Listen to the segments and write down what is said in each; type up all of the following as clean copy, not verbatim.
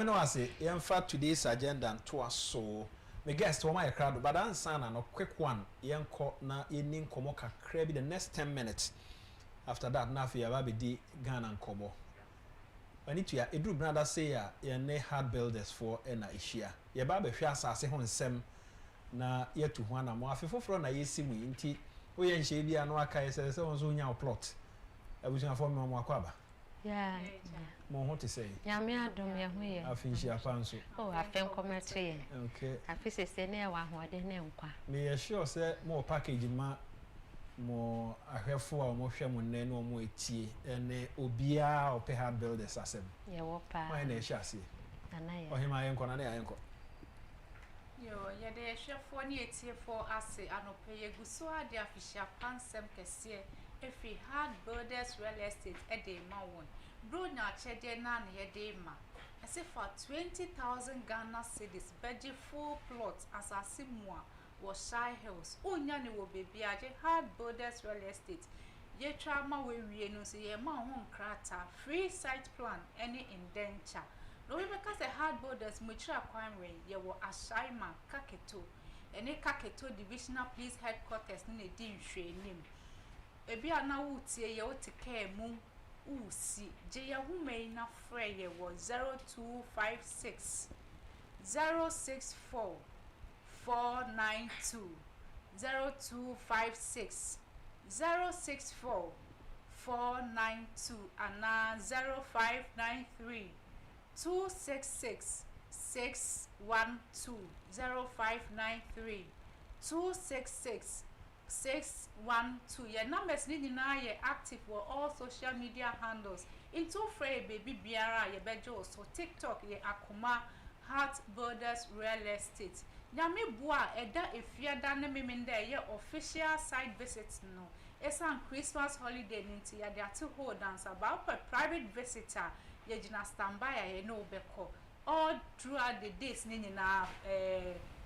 No, I say, in fact, today's agenda and to us so. My guest, my crowd, but I'm saying a quick one. Young court na evening komoka crabby the next 10 minutes. After that, now for your baby Ghana and Kobo. I need to ya, it do brother say ya, ne hard builders for ena ishia. Your baby shasa say hon sem na yet to one more. If you na yesi mu inti, we and she be an waka says on Zunya plot. I was going for more quaba. Yeah. More what to say. Yamia do me away. I finish your fancy. Oh, I think commentary. Okay. I feel say near one who didn't know. Me assure say more packaging ma more I have for more shame when no more tea and obia or pay hard builders as him. Yeah, what pa? My name shall see. And I or him I am gonna Yo, yeah, they share for near for us and pay a good so the official pansem cassia. If we had builders real estate a day one, bro na chede na ye day ma. As if for 20,000 Ghana cedis, budget full plots as a simwa was shy hills. Oh, nyani will be biaje hard builders real estate. Ye trauma we no see ye ma home crata, free site plan, any indenture. No, because a hard builders mutual crime ring, ye were a shy man, kaketo. Any kaketo divisional police headquarters in a dim name. Ebi ana wutie ye wote care mu usi je ya hume na frɛ ye wo 0256 064 492 0256 064 492 ana 0593 266 612 0593 266 612. Your numbers need na ye active for all social media handles. Into free baby biara ye bejo so TikTok ye akuma Heart Builders Real Estate. Nyame bua eda efiada na memende ye official site visits no. Esan Christmas holiday ninti ya de ati hold dance about per private visitor ye jina standby ye no beko. All throughout the days ni na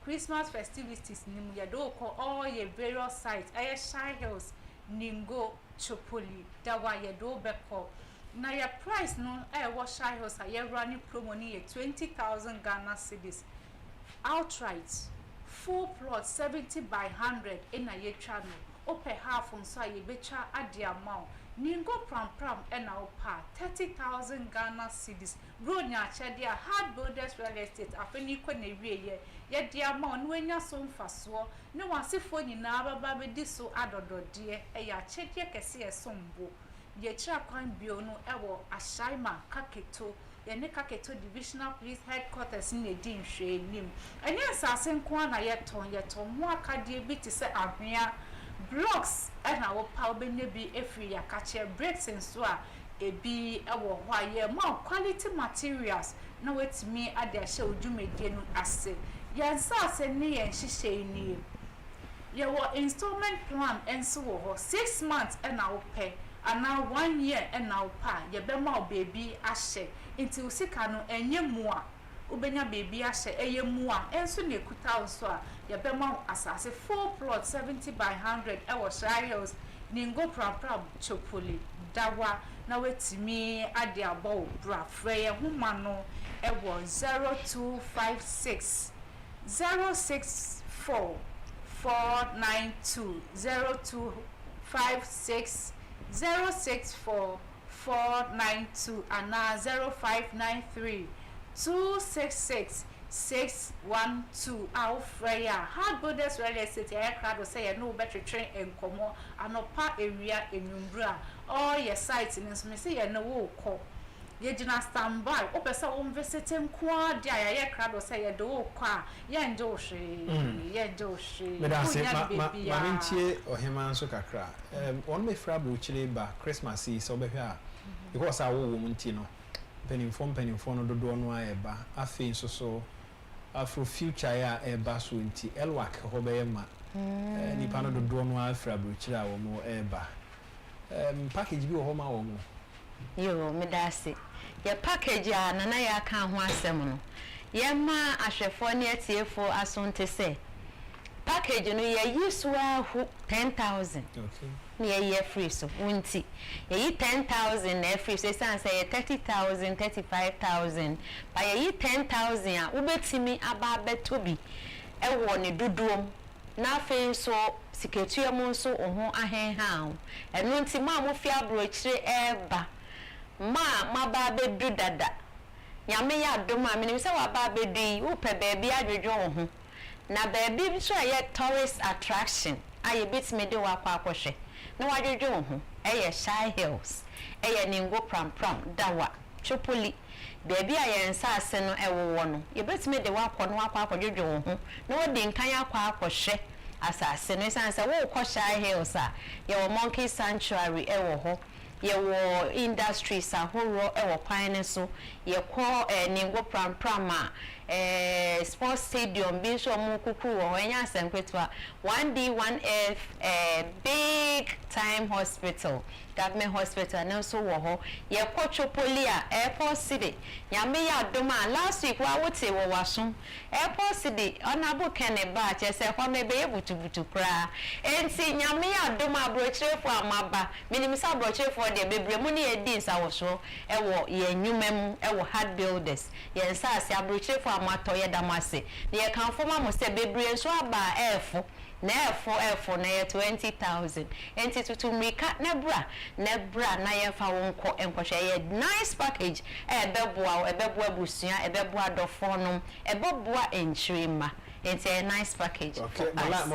Christmas festivities nim ya do ko all ye various sites aye Shy Hills Ningo Chopoli dawa ye do beko na your price no wa Shy Hills aye running promo ni 20,000 Ghana cedis outright full plot 70 by 100 in a ye channel open half on so ye becha adi amount Ningo pram ena opa 30,000 Ghana cedis road nya chedia hard builders real estate afeni ko na wie ye dia ma no anya so mfaso ne wasefo nyina baba be di so adodode ya chedia kese esombo ye chira kwan bio no ewo ashaima kaketo ye ne kaketo divisional police headquarters in edin hwe nim anya asase nko na ye ton mo akade bi ti se ahwea blocks and our power be every year catch breaks and so ebi ewo hwa ye more quality materials na wait me at their show do me no ase yan sa se ni yen hihye ni ye wo installment plan and so 6 months and now pay and now 1 year and now pa ye be ma baby ahye until sika no enye mu a ubenya baby ahye eye mu a enso ne kuta so a ye be ma asase full plot 70 by 100 e wo Shy Hills Ningo pram Chopoli dawa na wetimi ade abo bra frɛ ye homa no e wo 0256 064 492 0256 064 492 and 0593 266 612 our freya hard builders real estate aircraft say no better train enkomo anopa area enumbra all your sites in so me say no wo ko ye gina standby o pesa o visit nko dia ya aircraft say ye do wo ko a ye njo hwe me da say ma mentie ohema nso kakra on me fra bro chile ba Christmas is so be hwe a because awo wo munti no penifo no dodo no ayeba afi nso so afro future ya eba so nti elwak ho be ma nipa no dodo no afra brochira wo mo eba package bi wo ma wo mo Yo me da se ye package a nana ya kan ho asem no ye ma ahwefo ne atiefo asonte se package no ye yiswa 10,000 okay near year free so wunti ye 10,000 na free so say 30,000 35,000 by ye 10,000 a ubetimi aba betobi ewo ne dodom na fe so siketua mu so oho ahenha eno nti ma mo fi abrochire eba ma ba bedu dada nyame ya doma me se wa ba bedu upe baabi adwodwo ho na baabi so ye tourist attraction aye betime de wa kwa akohwe na wadwodwo ho eye Shy Hills eye ningo pram dawa chopoli baabi a yensa ase no ewowo no ye betime de wa akọ no akwa akodwodwo ho na wodi nkan akwa akohwe asase no sanse wo kọ Shy Hills a ye wo Monkey Sanctuary ewo ho ye wo industries ahoro ewo kwan ne so ye kọ ningo pram sports stadium bi so mu kuku wo enya asemkwetwa 1D1F big time hospital government hospital no so wo ho ye kọ Chopoli a airport city nyame ya doma last week wa wote wo waso airport city onabo kene ba che se ho me be yebutubutu kra enti nyame ya doma brochirefo amaba minimisa brochirefo de bebre mu ne edi nsa wo so ewo ye nyumam ewo hard builders ye nsa ase abrochirefo amato ye damase ye kan foma mo se bebre so aba efo na efo na ye 20,000 enti tutumrika nebra na ye fa wonko enkohwe ye nice package ebeboa busua ebeboa dofonom ebeboa enchirima enti a nice package. Okay,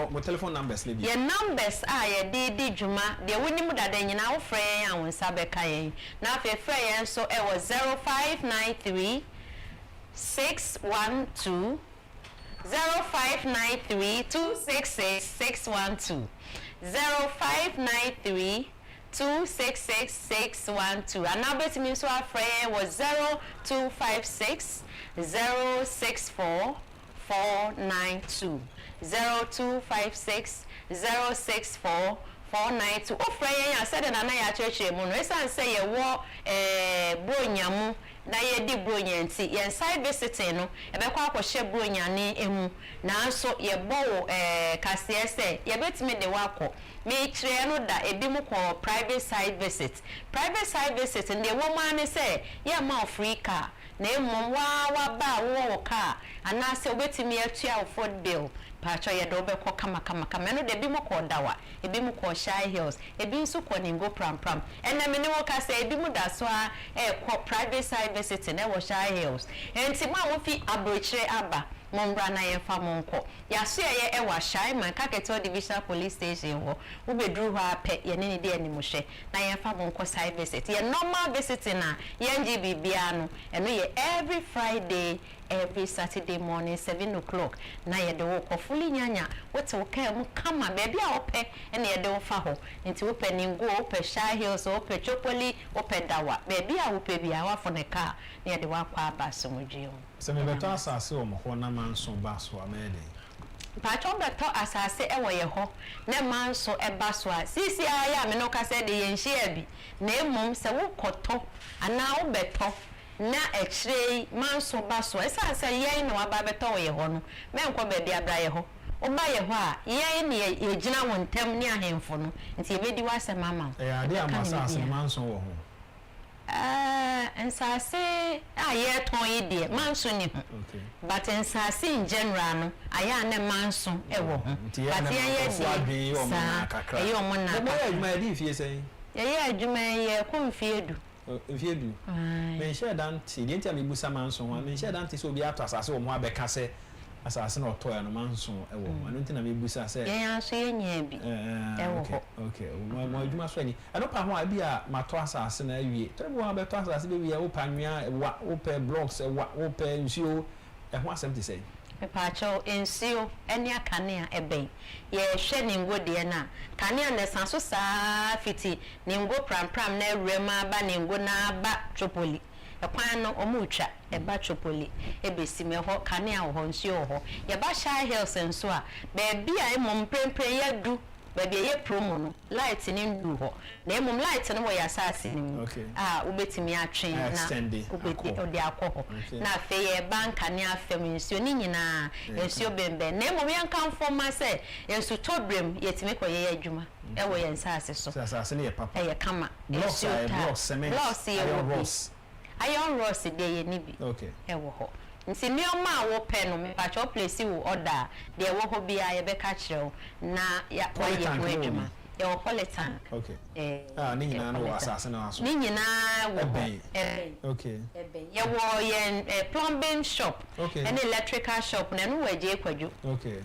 my telephone numbers lebi. Your numbers are ye di juma de wonimu dada nyina wo frɛ yan awonsa beka yen na afɛ frɛ yan so e was 0593 612 0593 266 612 0593 266 612 and now bet me so our friend was 0256 064 492 0256 064 492 o friend ya said na ya church mu no esan say ye wo bronyamu na ye di bronya nti ye side visiting no ebekwa akohye bronya ni emu na so ye bowo kase say ye betime de wako me kire no da ebi mu ko private side visit ndi woman ne say ye ma free car na emu wa ba wo car ana say obetime atua afford bill pacho ye do be ko kama no de bi mu ko dawa ebi mu ko Shy Hills ebi nso ko ningo pram ena me ne wo ka say ebi mu da so a ko private side visiting e wo Shy Hills enti ma wo fi abrochire aba mombra na ye fa monko ya so ye e wa Shy man Kaketo Division Police Station wo bedru ho ape ye ne de animhwe na ye fa monko side visit ye normal visiting na ye NGBBA no eno ye every Friday every Saturday morning 7 o'clock na ye de wo fully nyanya wote wo ka mu kama baby a ope ena ye de wo fa ho nti wo pe ningo wo pe Shy Hills wo pe Chopoli wo pe dawa baby a wo pe bia wa fo ne car na ye de wa kwa abaso mudwe se me beto asase o mo ho na manso baso amede pacho beto asase e wo ye ho na manso e baso a sisi aya me no ka se de ye nhia bi na emom se wo koto ana wo beto na ekire manso baso esa se yen no aba beto wo ye ho no me nko ba bi abra ye ho o ba ye ho a yen ne ye gina wontam ne ahemfo no nti ebedi wase mama ade amasa manso wo ho ensase aye ton yi de manso ni ho but ensase in general no aya na manso e wo ho but ye de o na kakra ye o mo na mo ye adwuma di fie sei ye adwuma ye ko mfiedu mfiedu me share dan ti de ntia me busa manso ho me share dan ti so bi ato asase o mo abeka se asase na otoya no manso e wo anu ntina me busa se ye aso ye nya bi e wo ho okay mo adwuma so ni eno pa ho abi a mato asase na awie trebu ha beto asase be wie wo panwia wo pe blocks wo pe nsuo e ho asem ti sei me pa cho ensio eni akane a eben ye hwe ningo de na kane a nesanso saa fiti ningo pram na rema ba ningo na ba Chopoli ekwan no omutwa eba Chopoli ebesime ho kane a ho nsio ho ye ba Shy Hills nso a be bia emom prempren ya du baby ye promo no light ni ndu ho na emum light no wo ya asase ni ubetimi atwen na ubeti odi akọ na afe ye banka ni afem nsuo ni nyina nsuo bembe na emum yan kan forma se ensu tobrem yetimi koye adwuma ewo ye nsase so asase ne ye papa ye kama blocks cement iron rods de ye ni bi ewo ho nti nioma a wo pe no me pa cho place wo order de wo ho bia ye be ka kire na ya wa ye ho adwuma ye wo polytank ni nyina no asase na aso ni nyina wo ye wo ye plumbing shop and electrical shop na no waje kwadwo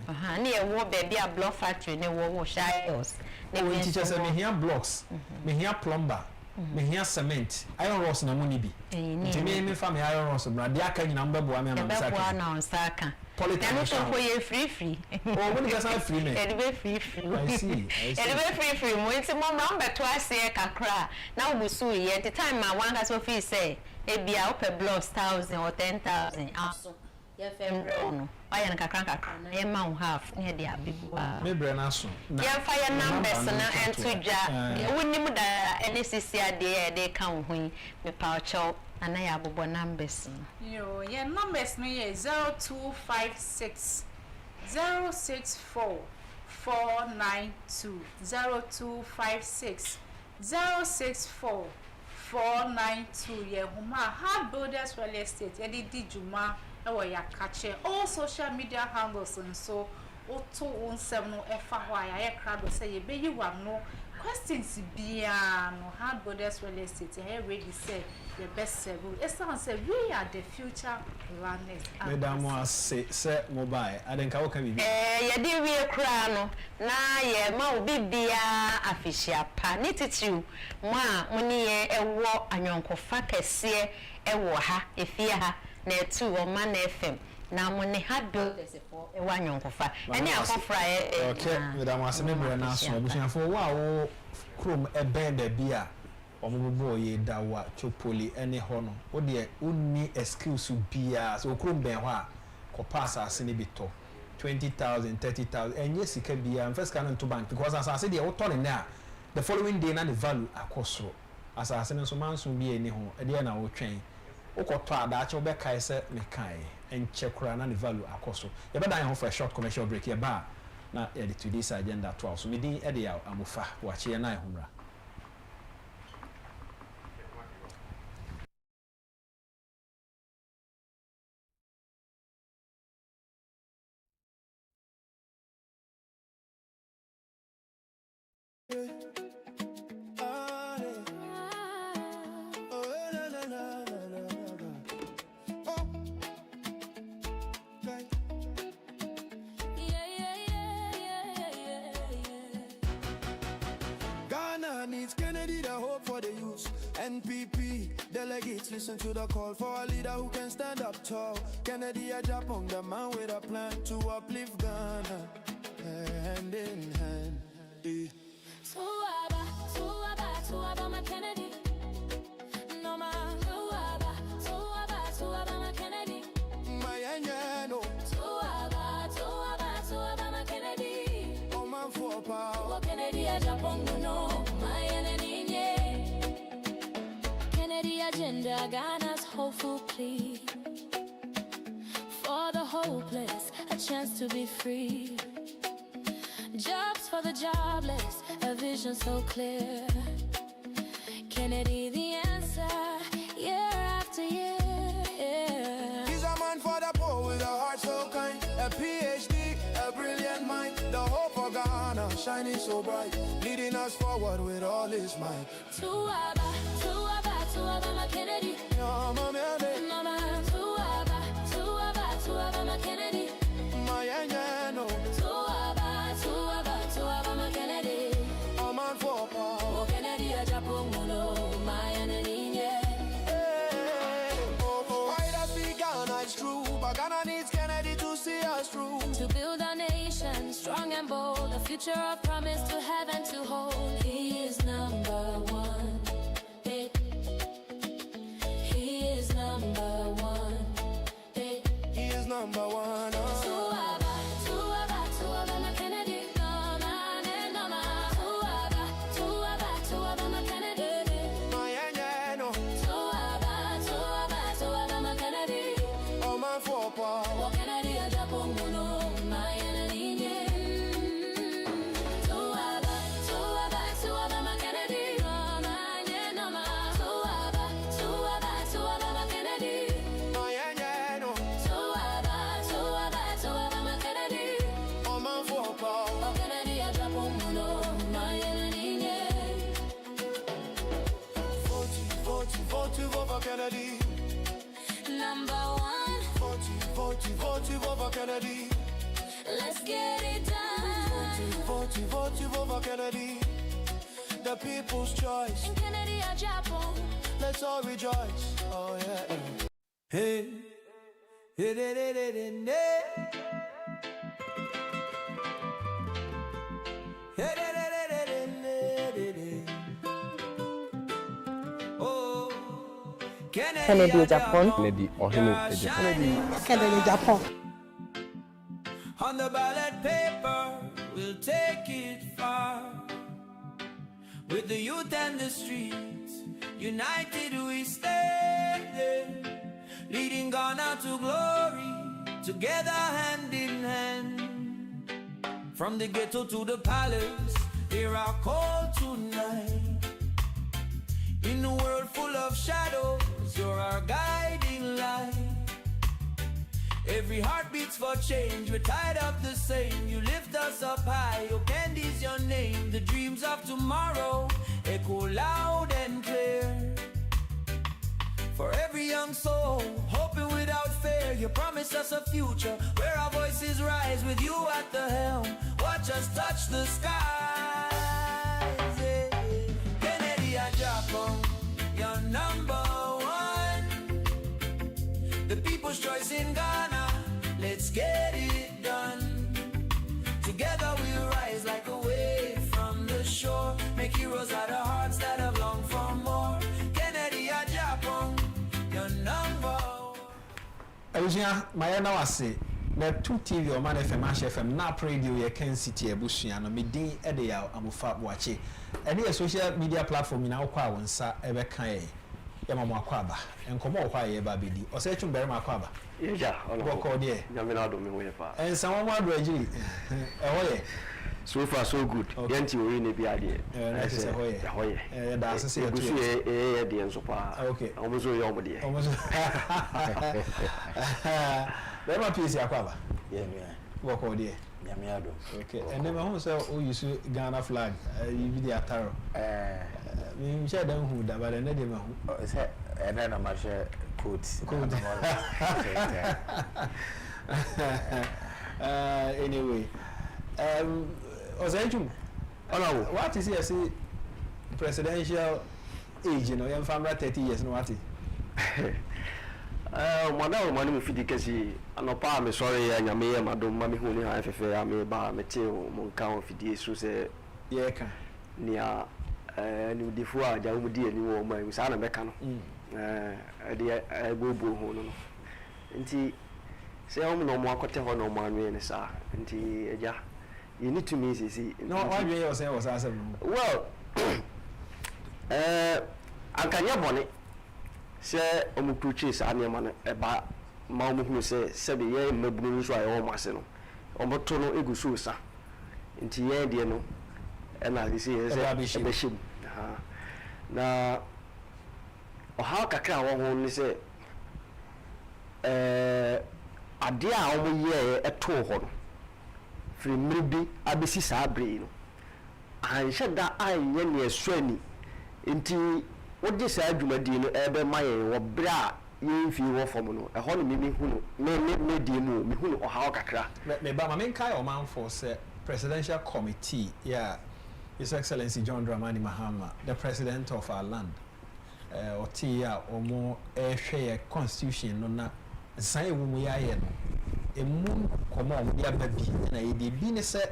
na ye wo be bia block factory ne wo shires ne wo teacher say me here blocks me here plumber me here cement iron rods na money bi nti me fa me iron rods bra dia ka nyina mbebo am na msaka na nsaka polytechnic shop ye free oh when you say free me e be free I see e be free mo nti mo mra mbeto ase kakra na obusu ye the time ma wan ka so fee say e bia ope blocks 1000 or 10000 aso ye fem no aya na kakra na ye ma half ne de abibu me bre na so ye fa ye numbers na entudwa wonim da NCC ade de kan ho me pa cho ana ya abobo numbers yo ye numbers no ye 0256 064 492 0256 064 492 ye huma hard builders real estate ye di juma ewo ya kache all social media handles and so auto 17 no efa ho ya ye crowd say ye be yi wa no questions bia no hard builders real estate ye ready say the best serve it sounds say we are the future planners madam say mobile adenka wo ka bibi ye di we kra no na ye ma obi bia afishia pa ni titiu ma muni ye ewo anyonkofa kese ewo ha efie ha na etu o ma na FM na muni hard builders for ewo anyonkofa ene akofra okay madam aseme bre na so abusuafo wo krom eben da bia omobobo ye dawa chopoli ene ho no wo de unni excuse bia so krom ben ho a ko pass asene bito 20,000 30,000 enye sika bia first can to bank because asase de wo to ne na the following day na the value akosoro asase ne so manso bia eni ho e de na wo twen wo ko to ada che wo be kai se me kai enche kura na the value akoso ye be dan ho for a short commercial break ye ba na e de today's agenda 12 so me din e de ya amofa wa che ye na e humra. Kennedy, the hope for the youth. NPP delegates listen to the call for a leader who can stand up tall. Kennedy Agyapong, the man with a plan to uplift Ghana, hand in hand. Tuaba, my Kennedy. No ma, tuaba, my Kennedy. My no. Tuaba, my Kennedy. Oh man for power. Kennedy Agyapong, no. Kennedy agenda, Ghana's hopeful plea for the hopeless, a chance to be free. Jobs for the jobless, a vision so clear. Kennedy the answer, year after year. He's a man for the poor with a heart so kind, a PhD, a brilliant mind, the hope for Ghana, shining so bright, leading us forward with all his might. Tuaba, my Kennedy. No, my baby. No, my tuaba, my Kennedy. My no. Tuaba, my Kennedy. A man for power. Oh, Kennedy Agyapong, no, my enemy, Why does we Ghana is true, but Ghana needs Kennedy to see us through. To build our nation strong and bold, a future of promise to have and to hold. He is number one. He is number one. He is number one. Tuaba, my Kennedy. No, man, for power. Kennedy Agyapong my enemy. Kennedy. Number one. Vote over Kennedy. Let's get it done. Vote over Kennedy. The people's choice. And Kennedy Agyapong. Let's all rejoice. Oh yeah. Hey. Hey, hey, hey, hey, hey. Kennedy Agyapong. Kennedy Agyapong. On the ballot paper, we'll take it far. With the youth and the streets, united we stand. Leading Ghana to glory, together hand in hand. From the ghetto to the palace, hear our call tonight. In a world full of shadows, you're our guiding light. Every heart beats for change, we're tired of the same. You lift us up high, your candy's your name. The dreams of tomorrow echo loud and clear. For every young soul, hoping without fear, you promise us a future where our voices rise with you at the helm. Watch us touch the skies. Kennedy Agyapong, you're number one. The people's choice in Ghana, let's get it done. Together we rise like a wave from the shore. Make heroes out of hearts that have longed for more. Kennedy Agyapong, you're number one. Abusia, my na wase. The 2 TV or Man FM, Ash FM, Nap Radio, ye Kencity Media, no me din ede ya amufa wache. Any social media platform ina okwa wonsa ebe kan ye. Ya mama akwaba. Enkomo okwa ye ba bedi. Ose tun bere makwaba. Yeja, ono. Boko de. Nyame na do me ho ye pa. Ensa won wa do agiri. Eho ye. So far so good. Yenti we ne bi ade. Na se ho ye. Ho ye. Da asese ye. Gusu ye de enso pa. Okay. Omo so ye omo de. Omo so. Bema PC akwaba. Yeah, me. Boko de. Nyame ado. Okay. And then who say o use Ghana flag, you be the attire. Me share them who da but na dem who. Say and then I share coats. Anyway, Ozejum. Oh, what is here? Presidential age, you know, young family 30 years, no what? Madam, money me fidi kasi anopa me sorry ya nyame madom ma me hu ni ha fefe ame ba me te mo nka fidi so se ye ka nia ni difu a ja mu di ani wo ma sa na beka no de bobo ho no nti se o no mo akote ho no mo anwe ni sa nti eja you need to me see no why you say was asem well ankanya bone se omukuchi sa anema no eba ma omuhunu se be ye mabunu so ayo mase no omoto no egusu sa nti ye de no na isi se ebeshim na oha kakra wo ho ni se ade a omo ye eto ho no firi mribi abesi sa abre no anhye da aye ne esuani nti wodi sa adwumadi no ebe maye wo bra yemfi wo fom no eho no me hunu me di mu me hunu oha kakra me ba ma menkai o man for say presidential committee yeah His Excellency John Dramani Mahama the president of our land otia omo ehwe constitution no na san ewu mu ya ye no emu komo omo ya ba bi na ye de bi ne se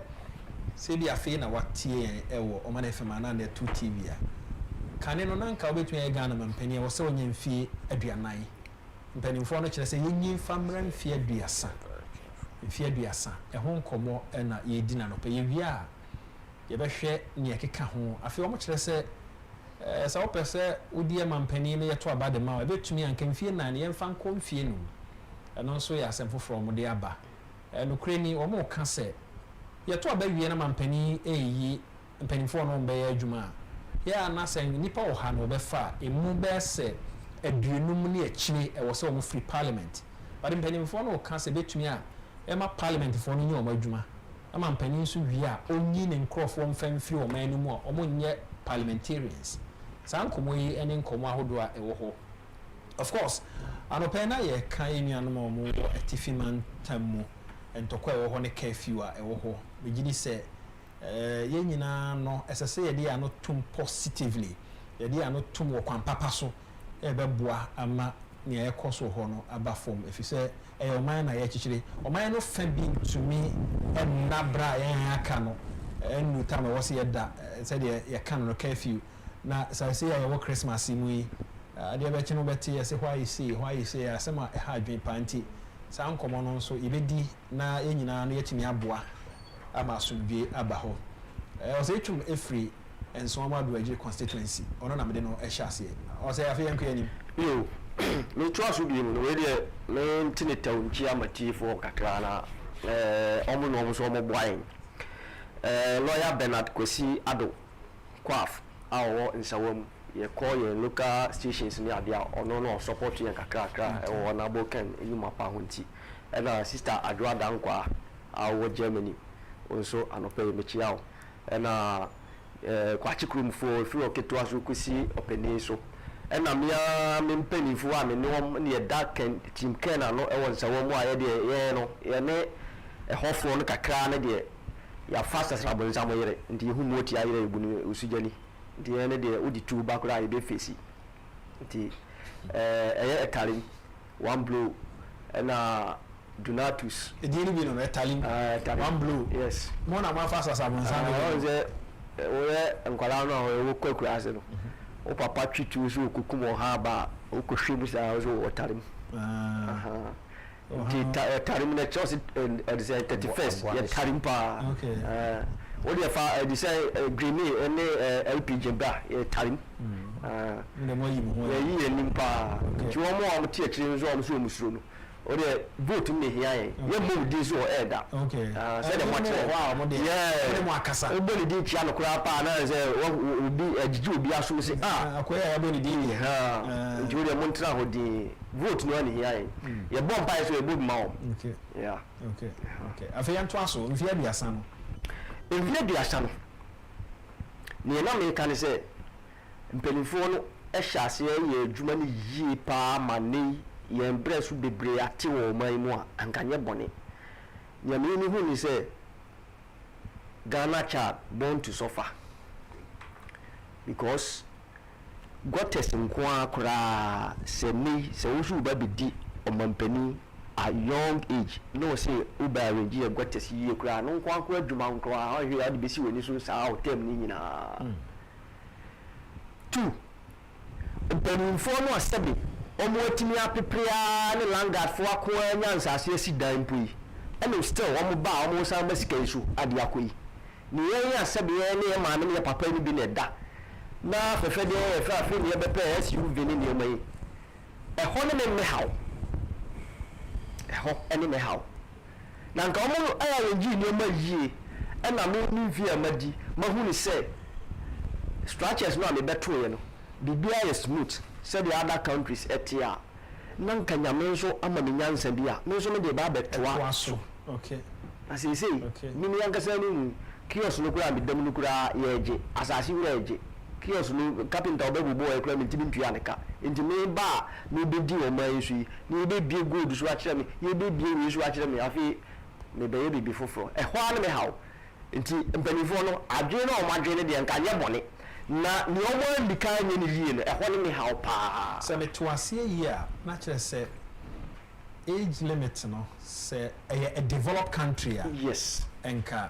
bi afi na watie ewo o man FM na 2 TV a kane no nanka obetu ya Ghana mampani wo se onye mfie aduanan mpanimfo no kire se yenyi famra mfie aduasa ehon komo na ye di na no pe ye wi a ye behwe ne ekeka ho afi wo mo kire se sa wo pese odi e mampani ne ye to abade ma ebetumi anka mfie na ne ye mfa nko mfie no ɛno nso yɛ asɛm foforɔ ɔmo de aba nokure ni ɔmo ka sɛ yɛto aba wie na mampani ɛyi mpanimfoɔ no mbɛyɛ adwuma yɛ anasɛ nipa wɔ ha no ɔbɛfa emu bɛsɛ aduonum ne akyire ɛwɔ sɛ ɔmo free parliament but mpanimfoɔ no ka sɛ betumi a ɛma parliament foɔ no nyɛ ɔmo adwuma ama mpanin nso wie a onyi ne nkrɔfoɔ mfamfiri ɔmo anim a ɔmo nyɛ parliamentarians saa nkɔmɔ yi ɛne nkɔmɔ ahodoɔ a ɛwɔ hɔ of course anɔpɛ na yɛ ka enuanom a ɔmo wɔ atifi mantam mu ntɔkɔ ɛwɔ hɔ ne curfew a ɛwɔ hɔ megye di sɛ yɛn nyinaa no ɛsɛ sɛ yɛde ano tum positively yɛde ano tum wɔ kwan papa so ɛbɛboa ama nea ɛkɔ so hɔ no aba fam ɛfiri sɛ ɛyɛ ɔman na yɛkyekyere ɔman no fa bi ntumi ɛnna bra yɛn aka no ɛnnu tam ɛwɔ sɛ yɛda sɛdeɛ yɛka no curfew na sɛ yɛwɔ Christmas mu yi adeɛ bɛkye no bɛte yɛsɛ hɔ ayɛ sei asɛm a ɛha adwen pa nti saa nkɔmmɔ no nso yɛbɛdi na yɛn nyinaa no yɛtumi aboa ama asomdwe aba hɔ ɔsɛ yɛtwam ɛfiri nsɔm ado agyiri constituency ɔno na mede no ɛhyɛ aseɛ ɔsɛ afei yɛnkɔ yɛnim yo metwa so bi mu no wei deɛ mentene tawnkyi amatiifoɔ kakra na ɔmo na ɔmo so ɔmo boaen lawyer Bernard Kwesi Addo Kwaf a ɔwɔ Nsawa mu yɛkɔ yɛn local stations ne adeɛ a ɔno no ɔsupport yɛn kakrakra ɛwɔ nabo ken enyuma pa ho nti ɛna sister Adwoa Dankwa a ɔwɔ Germany nso anɔpɛ yɛ mekyia wo ɛna kwakye kurumfoɔ firi ɔketewa so kɔsi ɔpani so ɛna mea mempanifoɔ a mene wɔm ne yɛda team ken ano ɛwɔ Nsawa mu a yɛdeɛ yɛn no yɛne ɛhɔfoɔ no kakra ne deɛ yɛafa sasrabɔ nsam yere nti yɛhu mu ɔti ayerɛ yɛbu no ɔsugyani nti yɛne deɛ wodi tu ba koraa yɛbɛfesi nti ɛyɛ ɛtalim one blow ɛna Donatus ɛdeɛ no bi no ɛtalim one blow yes mo na mafa sasrabɔ nsam sɛ woyɛ nkwalaa no a wɔwɔ kwakura ase no wo papa twitu so wɔkukum wɔ ha ba wokɔhwɛ mu saa so wɔtalim nti tarim na church at the 31st ya tarim pa what you fa the say green and LP jemba ya tarim na mo yi mo yi nim pa ti wo mo am tie kire so am so musuro no o de vote me hia ye ye bo di so e da say the watch wow mo de mo akasa o bo di tia no kura pa na say obi agiji obi aso say akoya ya bo di nti o de mo ntra ho di vote no ani hia ye ye bo mpa so e bo ma o okay afei anto aso mfia biasa no ne na me kan say mpanimfoɔ no ɛhyɛ ase yɛ adwuma no yie paa ma ne yɛn brɛ so bebree ate wɔ ɔman mu a ankanyɛ bɔne nyame ni hu ni sɛ Ghana child born to suffer because gottes nkoa koraa sɛ me sɛ wo so ba bedi ɔmampani a young age no say uba arrange yɛ gottes yie koraa no nkoa ko adwuma nkoa ɔhwɛ ade besi wɔ ni so saa hotel ni nyinaa 2 mpanimfoɔ no asɛbe ɔmo atimi apeprea ne landguardfoɔ akoa nyansase asi dan mpo yi ɛna still ɔmo ba ɔmo san ba sika yi so ade akɔ yi ne yɛn asɛbe yɛn ne yɛ maame ne yɛ papa ni bi na ɛda na fɛfɛ deɛ yɛ fɛ afei ne yɛ bɛpɛ SUV ne nneɛma yi ɛhɔ ne me haw ɛhɔ ɛne me haw na nka ɔmo ayɛ wɔgye nneɛma yie ɛna me mfi amadi mahu ne sɛ structures no a mebɛto yɛ no bibia yɛ smooth said the other countries etia nan kanyame nso ama me nyansa bi a me nso me de ba betoa so okay as you say me me yankasa no kiosk no kura me dam no kura yeje asase wura yeje kiosk no carpenter obebubo e kura me ntimi ntua ne ka ntimi ba me bedi o man so yi ne be bie gold so a kire me ye be bie wi so a kire me afi me be ye bibi foforo e ho ane me hawo nti mpanifo no adwe na o madwe ne de nka ye bone na ni omo ndika nye ni yie no ehɔ ne me haw pa sɛ me to ase yi a na kyerɛ sɛ age limit no sɛ a developed country a yes enka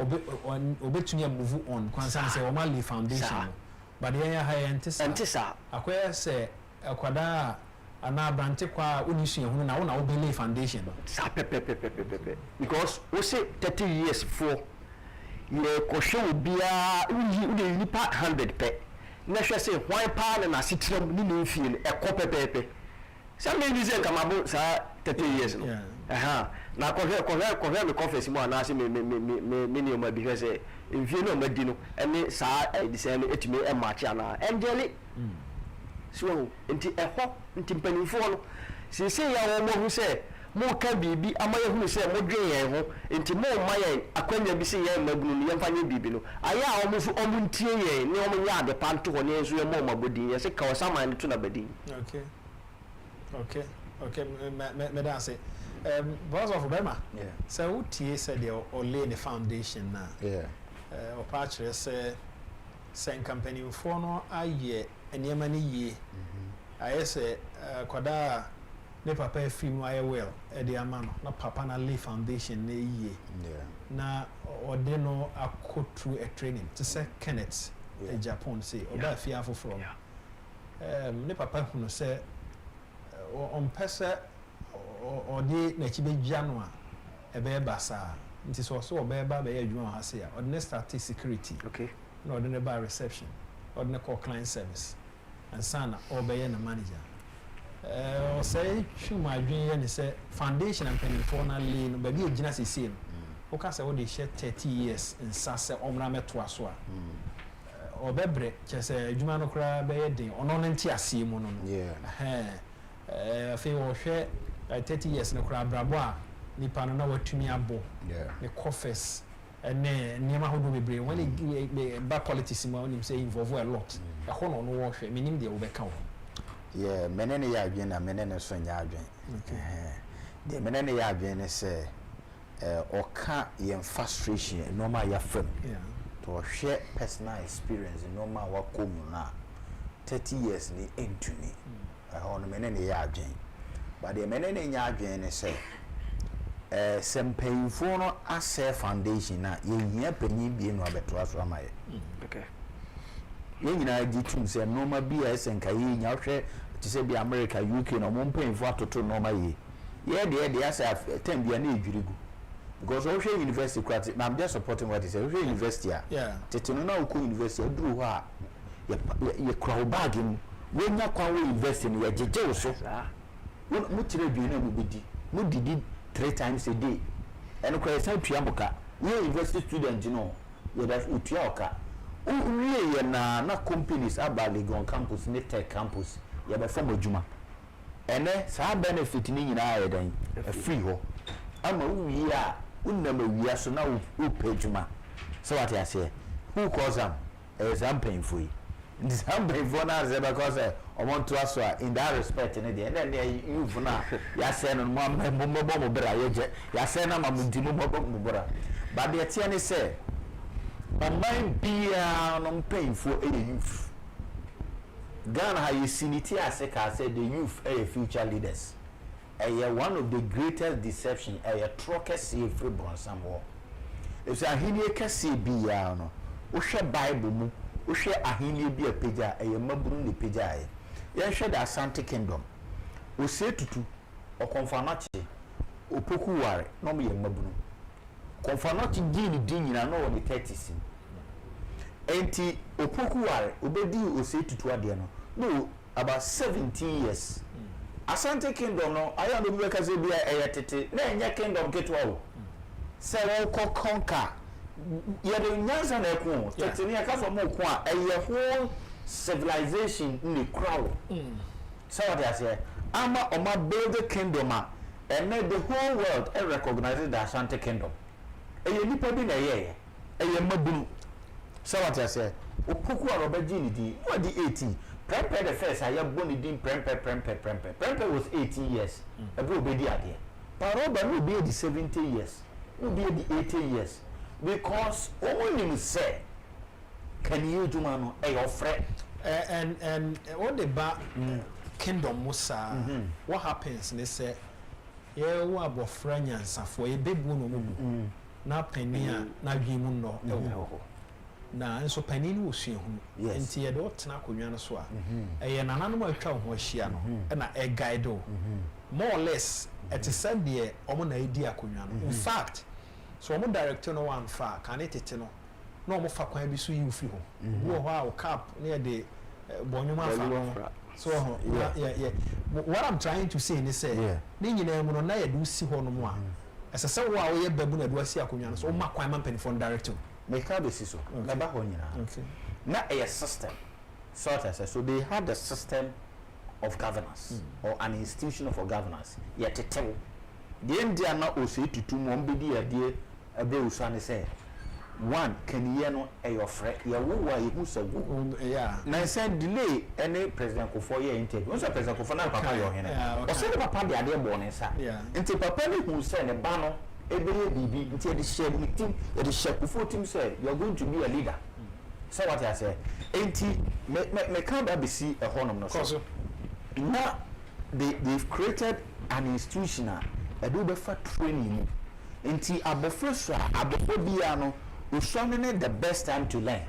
obetumi move on kwansan sɛ o ma lay foundation no but yɛn ya ha yɛn ntisa akoya sɛ akwada ana brante kwa onisu yɛn ho na wo na wo be lay foundation no sa pepe because we say 30 years for ye kohwe obia udi nipa 100 pe na hwe se hwan pa na sitram ni ne mfie no ekɔ pepepe sa me ni se nkamabo sa 30 years no na kohwe me confess mo na se me ni o ma bi hwese mfie no ma di no ene saa di se no etime e match ana angeli so nti eho nti mpanimfo no se ya wo mo hu se mo ka bibi amaye hu se mo dwen yen ho nti mo maye akwanya bi se yen magunu ni yemfa nye bibi no aya o mo so o mo ntie yen ni o mo nya de panto ho ne so ye mo mabodi ye se ka osama ni to na badi okay me da say boss of Obama so who tie said the or lay the foundation na or patch say company for no aye enema ni ye aye say kwada ne papa film aye well e de ama no na papa na lay foundation na ye na ode no akotu a training to say Kenneth Agyapong say oba fia foforo ne papa hu no say on pesa or de na chibe January ebe basa nti so obe ba be adwuma ha se ya ordinary start security no ordinary bar reception ordinary call client service and sana obe na manager o say chuma adwin ye ne say foundation and penny for na lay no ba bi agina sese no o ka say we dey share 30 years in sase omra meto aso a obebre chese adwuma no kra be ye den ono no nti ase mu no fe wo hwe 30 years no kra brabo a nipa no na watumi abo the coffers ene niema hodo bebre when ba politics ma onim say involve a lot e ho no wo hwe minim de wo beka wo menene ya adwen na menene so nya adwen de menene ya adwen ne say oka yen frustration normal ya fam to share personal experience normal wa komu na 30 years ni entuni ho no menene ya adwen but the menene nya adwen ne say sempayfo no ase foundation na yehia panyin bie no abeto aso amaye nyina gitum say normal bia senka yehia hwe ti say bi America UK no mo mpanyfo atoto normal ye de ase tem bia na edwirigu because we share university credit na I'm just supporting what he said we share university teteno na uko university aduru ho a ye kraw bag mu we nya kwa we university no ye jeje so mo tire bi na mo bedi mo didi 3 times a day and kwa say tuamoka we university student no we that utuaoka we na companies abali on campus ne tech campus ye be form adwuma ene sa benefit ni nyina ayedan free ho ama wi a unna wi aso na u pejuma so what I say who calls them exam painful this painful na say because I want to ask in that respect in the end you na ya say no mo bra ya say na mamundi mo bra but the tiani say my mind be no painful youth Ghana how you see it here say the youth are future leaders one of the greatest deception truckers see free bronson war if ahini kase bia no wo hwe bible mu wo hwe ahini bia pagya maburu ni pagya ye hwe the Asante Kingdom wo se tutu o konfanachi opoku ware no me maburu konfanachi gini dinyina no wo the 30s enti opoku ware obedi o se tutu ade no about 17 years Asante Kingdom no aya no bi kaze bia tete na enya kingdom ketwa wo se wo ko conquer ye de nyanza na eku tete ni aka fo mo ko a whole civilization ni crowd so what I say ama o ma build the kingdom and the whole world recognizes the Asante Kingdom nipa bi na mabunu so what I say opoku arobaji ni di what the 18 Prempe the first I have born in Prempe was 18 years. A bro be the idea. Paroba will be the 70 years. Will be the 80 years. Because only say can you do man your friend and all the back kingdom musa what happens they say yeah wo abofra nyansafo e bebu no mu na pania na dwemu no na nso panini wo sua hu enti ye de otena akonwa no so a ye nananom atwa ho ahia no na e guide more or less it is said there omo na edi akonwa no in fact so omo director no one fa kan etete no na omo fa kwan bi so yi ofi ho wo ho a cap na ye de bonyuma fa so ho yeah what I'm trying to say is say ni nyina mu no na ye do si ho no mu a ese se wo a wo ye babu na do asi akonwa no so ma kwan man penifon direct me ka be si so na ba ho nyina na a system sort as so they had a system of governance or an institution of governance yet tetew the India na o se tutu mo mbedi ade abe usane say one can ye no e your friend ye wo wa ye hu se wo na say delay any president ko for ye interview so president ko for na papa yo hene o se papa de ade bo ne sa nti papa ni hu se ne ba no ebere bibi nti e de share ni team e de share ko for team say you are going to be a leader so what I say nti me can ba be see a honum no so now they've created an institution a do befa training nti abofo bia no usomene the best time to learn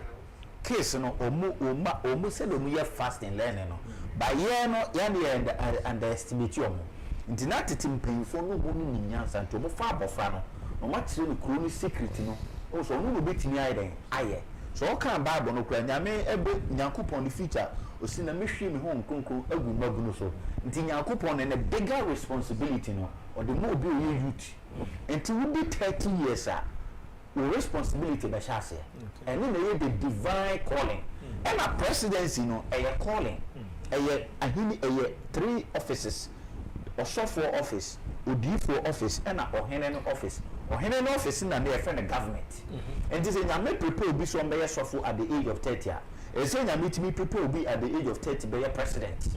case no omu said omu ye fast in learning no by year no ya dey underestimate you nti na tetim penfo no bo ni nyansa nti omu fa abofra no ma kire no kuro ni secret no o so no betimi aye so o kan bible no kura nyame ebe nyankopon the future osi na mehwe me ho nkonko agu magu no so nti nyankopon ne bigger responsibility no or the more be youth until we be 30 years responsibility be shase and then the divine calling and a presidency no a calling a 3 offices or software office odifo office and a ohene office na dey friend the government and this nyame prepare be so be software at the age of 30 e say nyame timi prepare be at the age of 30 be president.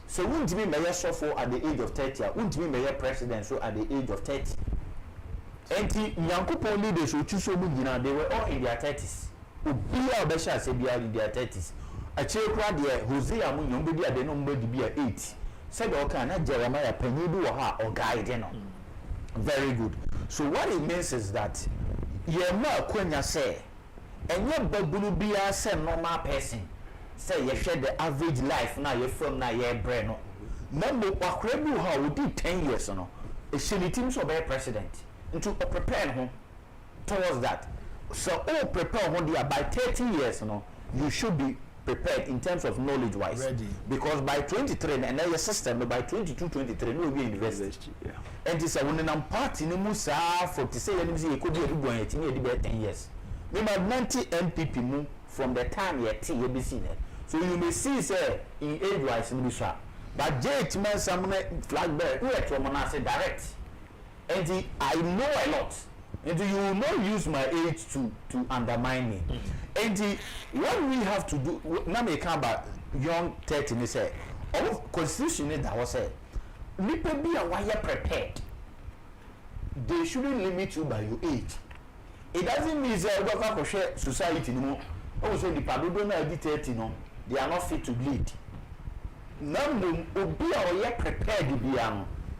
So won't be mayor suffer at the age of 30, won't be mayor president so at the age of 30. And the Yankupon leaders who choose so many, they were all in their 30s. Ubia Obesha said they are in their 30s. A child crowd there, Hosea Mun Yombidi at the number to be at 8. Said Okana Jeremiah Penudu or guide, you know. Very good. So what it means is that Yema Quenya say, and your Babulu be a normal person. Say you share the average life now you from now your brain no number wakrebu how we did 10 years no a silly team so be president into prepare home towards that so all prepare when they are by 30 years no you should be prepared in terms of knowledge wise ready. Because by 23 and your system by 22-23 no be university and this when an party no musa for to say you could be able to 10 years we have 90 MPP mu from the time you see it. So you may see say in age wise in this but J man some flag bearer who at say direct and I know a lot and you will not use my age to undermine me and what we have to do now me come back young 30 me say all constitution that was say nipa be a wire prepared they shouldn't limit you by your age. It doesn't mean that we share society anymore. Also, the Padodo na di 30 no, they are not fit to lead. Number obi or yet prepared to be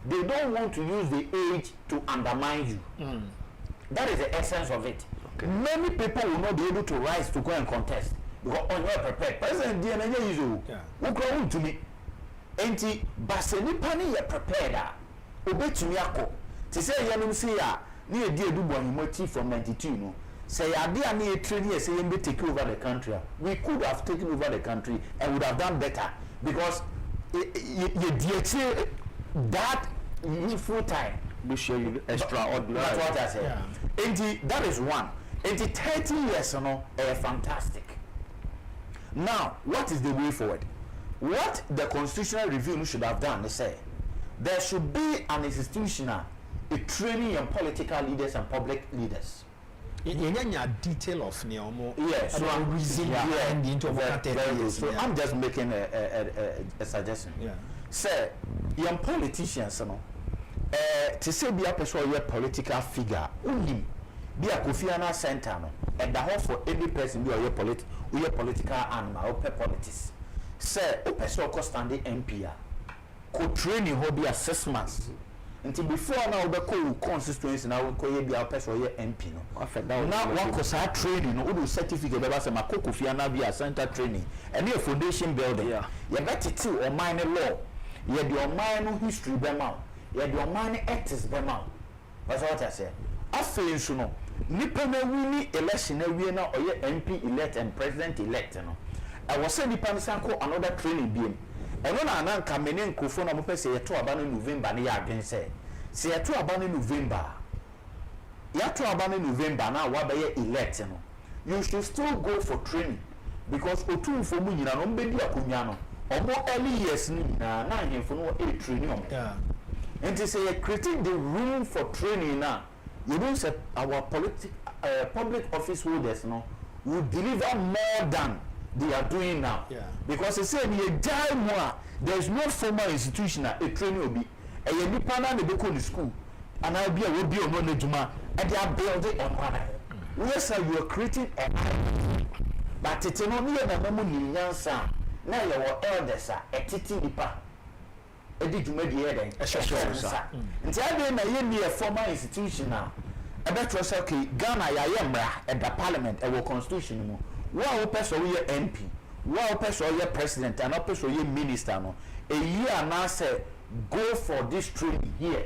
they don't want to use the age to undermine you. That is the essence of it. Okay. Many people will not be able to rise to go and contest because on your prepared. President DNA is you. Who grow to me? Enti baseni pani ye prepared. Obetumi akọ. Ti say yanum see ya. Ni edi edubo animoti from 92 no. Say ade ani e train here say we take over the country. We could have taken over the country and would have done better because you that full time we show you extraordinary. That's what I said. Yeah. That is one. 30 years fantastic. Now, what is the way forward? What the constitutional review should have done, they say, there should be an institutional training on political leaders and public leaders. In detail of Neomo, yes, so I'm just making a suggestion. Yeah. Say, young politicians, to say be a person or a political figure, only be a Kofi Annan center, and the whole for every person be a political animal or politics. Say, a person cost stand the MP, could train you hobby as 6 months. Until before now, the constituency now will be our person or MP. Now, one course training, no certificate, there was a Kofi Annan be a center training, and your foundation building. You better too, or minor law, you had your minor history, Bema, you had your minor ethics, Bema. That's what I say. I feel so no. Nipa na wini election na we na oye MP elect and president elect no. I was saying nipa nsan ko another training beam. eno na ananka mene nkofo na mo pese ye to aba no November ne ya adwen se ye to aba no November ya to aba no November na wa be ye elect no you should still go for training because otumfo mu nyina no mbedi akonwa no omo early years ni na ahemfo no e training omo and to say creating the room for training now you don't say our public office holders no will deliver more than they are doing now because they say in a time there is no formal institution a training will be a nipa na dey go to school and I be a will be on one juma and they are building on one yes sir you are creating a but it's no near na mo ni nyansa na your elders are a titi nipa edi juma di eden nti ade na ye ni a formal institution now e better say okay Ghana ya ye mra at the parliament e constitution mu wo person we MP wo person we president and person we minister no a year now say go for this training here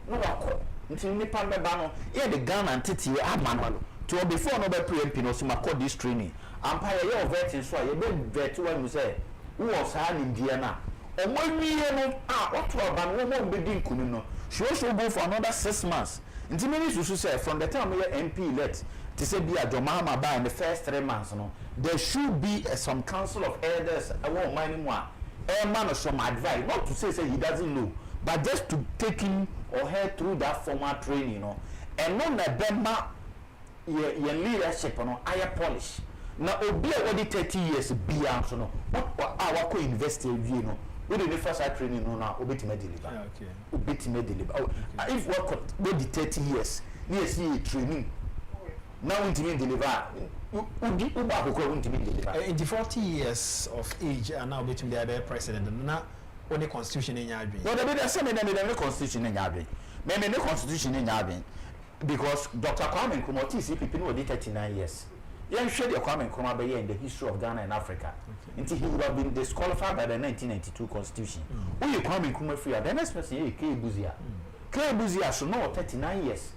no wako nti nipa meba no ye the Ghana entity amano to before no be MP no so makọ this training empire ye vetting so ye be vet one say who sa ni dia na omaniye no oto aba no mo be din kunu no she also go for another 6 months nti many so say from the time we MP elect to say be Agyapong ba in the first 3 months no there should be some council of elders won man mu man some advice not to say he doesn't know but just to take him or her through that formal training you know and no na bema your leadership no higher polish na obi a wodi 30 years bia so no our co investor you know we the first training no na obetime deliver obetime deliver if work go the 30 years we see training now we deliver udi uba akoko we deliver in the 40 years of age and now between the president na only constitution in yadwin no the say me the constitution in yadwin me the constitution in yadwin because Dr. Kwame Nkrumah TCP no did 39 years yeah share the Kwame Nkrumah be in the history of Ghana and Africa until he would have been disqualified by the 1992 constitution who you Kwame Nkrumah free the next person K Buzia so no 39 years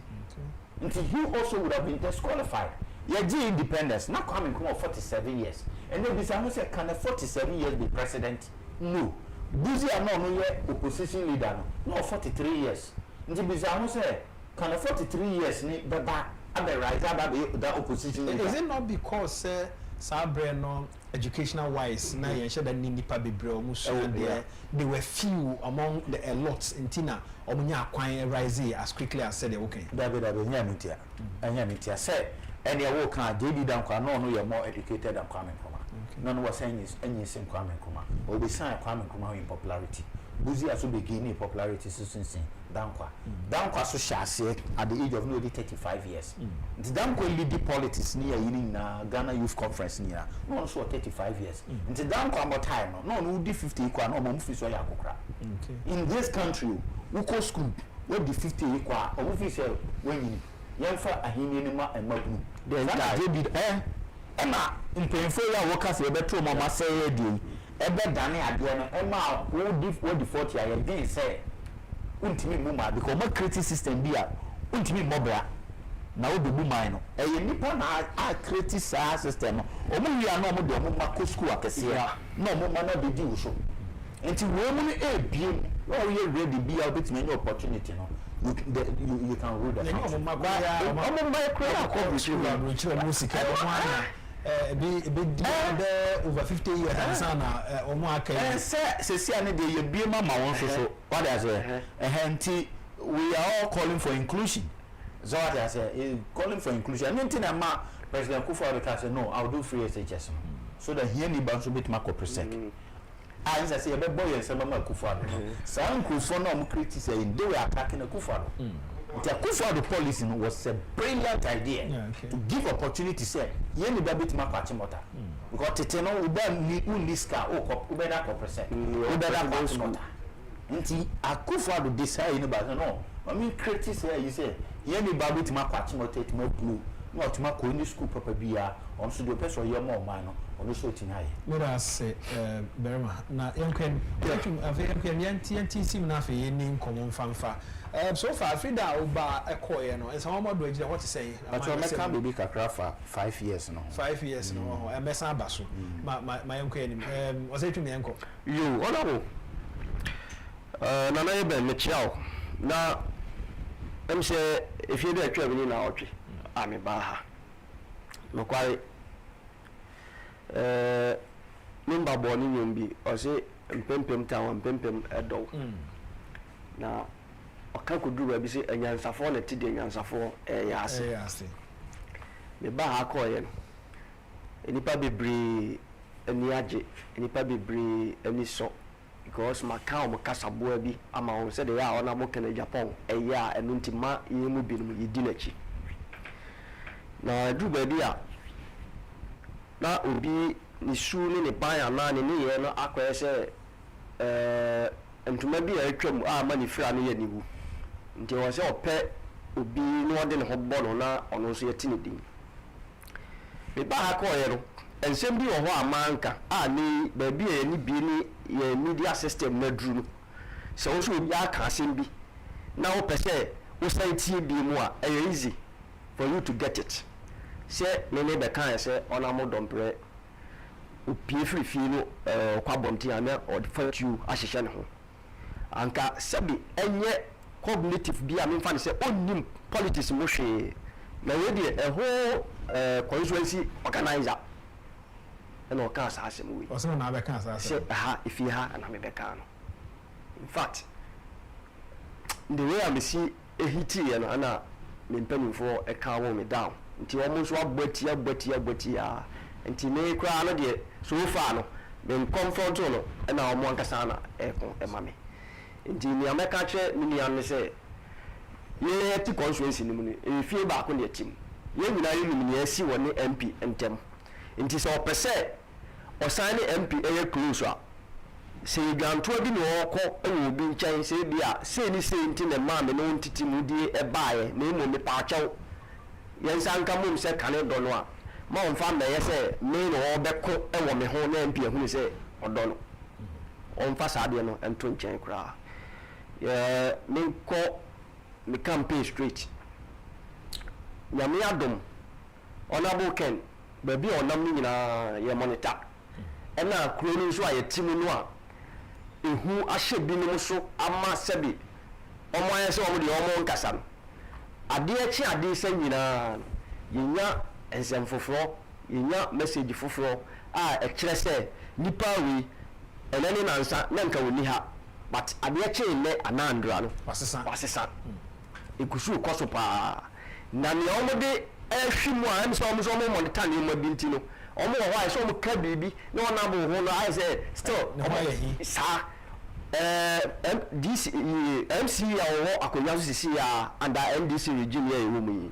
until he also would have been disqualified yeah G independence now Kwame Nkrumah 47 years and then this I say can a 47 years be president no Buzia no opposition leader no 43 years until Buzia say can a 43 years ni baba abe rise abe that opposition leader. Is it not because Sabre no educational wise na yen share that nipa bebre omu so they were few among the a lot in Tina omunya akwan rise as quickly as said okay dabe nya mitia say any wo kan JD dan kwa no ye more educated than Kwame Nkrumah no was saying is any same Kwame Nkrumah or be sign Kwame Nkrumah in popularity Buzi also beginning popularity since Dankwa so shase at the age of nearly 35 years. The Dankwa lead the politics near in Ghana Youth Conference near no also 35 years. The Dankwa more time no 50 equal no more office yakokra. In this country, we go school where the 50 equal or office when yamfa ahini nima emagnu. There David Emma in painful workers we better mama say dey ebe dane ade no Emma wo di 40 year dey say untimi muma because my creative system bia untimi mobra na wo bebu man no e nipa na a creative system no omu wi ana omu de omu mako school akese na omu ma na be di wo so enti wo mu ni ebie wo ye ready bia obetimi any opportunity no you can rule the house omu ma create music over 50 years and sana omo akai se ane de ye bie mama won so what I say enti we are all calling for inclusion so what I say calling for inclusion and na ma President akufo-addo say no I'll do free SHS so that here ni ban so betima ko present I say ye be boy yense mama akufo-addo san akufo na omo criticize they were attacking akufo-addo the akufo-addo policy was a brilliant idea to give opportunity say ye ni ba betima ko achimota because tete no uba ni uniska uba da ko present uba da ko achimota nti akufo-addo decide ni ba no I mean criticize you say ye ni ba betima ko achimota it mo blue no tuma ko ni school proper bia on so de person ye mo man no on so tin haye mura se berma na yenkwen yenkwen sim na afi ni nkomo mfamfa so far Frida oba ekoye no enso mo do agire what to say but o meka baby kakra for 5 years no 5 years no emesa abaso ma yenkwen ni was it me yenko you honorable na na ebe me chiao na em say if you dey atwa bi na otwe ami ba ha no kwai number boni nyombi o say mpempem town mpempem edo na oka koduru bi say anyansafo na ti de anyansafo ya ase me ba ha ko ye enipa bebre ani age enipa bebre ani so because Macau mukasabua bi ama on said ya ona mo kana Agyapong eya enu ntima yemu bi no yidi nachi na du ba bi a na obi ni su ni ban ana ni ye no akoye se ntuma bi a atwam a ma ni fra no ye niwu nti wo se ope obi no ode ne hobbo no na ono so yeti ne din be ba ha ko ye no ensem bi wo ho amanka a ni ba bi e ni bi ni ye media system na dru no so wo so obi aka asem bi na wo pese wo sai tie bi mu a e easy for you to get it se me ne be kan se ona mo dompre o pie free no kwa bonti ana or for you ahihye ne ho anka sabi enye cognitive bi a me fa ne se onim politics mo hwe na we de e ho constituency organizer no ka asase mu wi o se na be kan asase ha ifi ha na me be kan no in fact the way I see a hiti no ana me mpanimfo e ka wo me down nti o mo so agbati nti me kra no de so far no me comfort no e na o mo ankasa na e ko e ma me nti ni ameka che ni ya me se ye ti constituency ni mu ni e fie ba ko ne tim ye nyina ye ni ye si woni MP ntem nti so pese o sign MP e close a se ganto bi no ko e wo bi nchen se bia se ni se nti ne ma me no ntiti mu di e baaye na emo me pa chaw yen sanka mum se kane do no a ma on fa me ye se me no o be ko e wo me ho na MP ehunu se odo no on fa sa de no ento nchen kra me ko me campaign street nyame adom honorable Ken baby onam ni nyina ye monitor ena kuro ni so ayetimu no a ehu ahye bi no so ama sebi omo aye se omo de omo nkasa no ade echi ade se nyina yenya ensem foforo yenya message foforo a ekire se nipa wi enani nansa na nka woni ha but ade echi ne anandra no wasesa ekusu koso pa na ne omo de ehwimu a em so omo monitor ni mo binti no omo wo why so omo ka bibi na ona bo ho no I say still omo sa DC MC ya wo akonya so sisi ya under NDC regime ya ewomu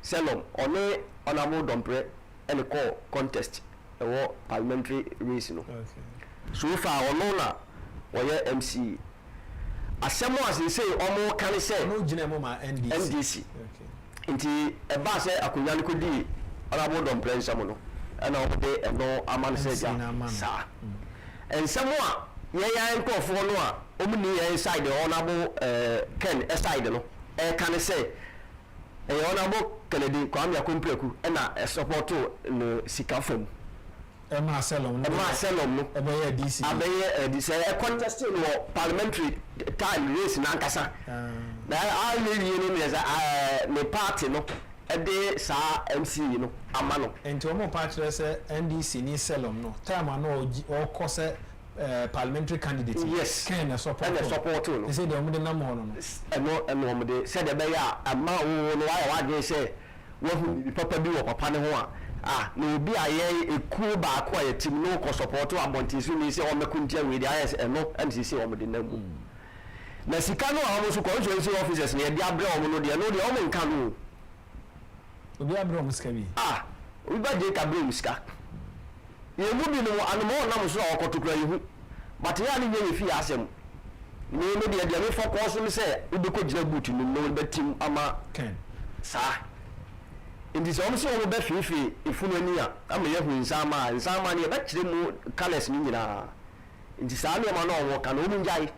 selom one ona mo dompre ene call contest ewo parliamentary race no okay so far ono na wo ye MC asemo asese omo kan se no gina mo ma NDC okay nti eba se akonya no kodi ona mo dompre nsamo no ena o de eno aman se ja sa ensamo a ye ya nkofo no a omni ye side honorable Ken side no e kan say e honorable Kennedy Kwame Akompreku ena support no sikafom e ma selom no e be ye DC abeye DC e contest no parliamentary time race na nkasa na a lewi no me party no e de sa MC no ama no enti o mo party se NDC ni selom no time no o ko se parliamentary candidate yes Ken support no they say they mo de nam ho no eno mo de say de be ya ama wo no wa de say wo hu papa bi wo papa ne ho a na obi aye eku ba ko aye team no ko support abonti so ni say o mekuntia we de aye eno and say o mo de nam na sika no a mo so constituency officers ne de abre o mo no de no de o mo nka no obi abre o mo ska bi obi ba de ka bre muska ye mu bi no animo na mo so okotokura yehu but ya ni ye fi asem ni me de me focus me say ubeko gira boot no no betim ama Ken sa nti so omso omo be fifi ifunu ani a ama ye hu nsama ne be kire mu colors ni nyina nti saa ne ma no owo ka no mu njai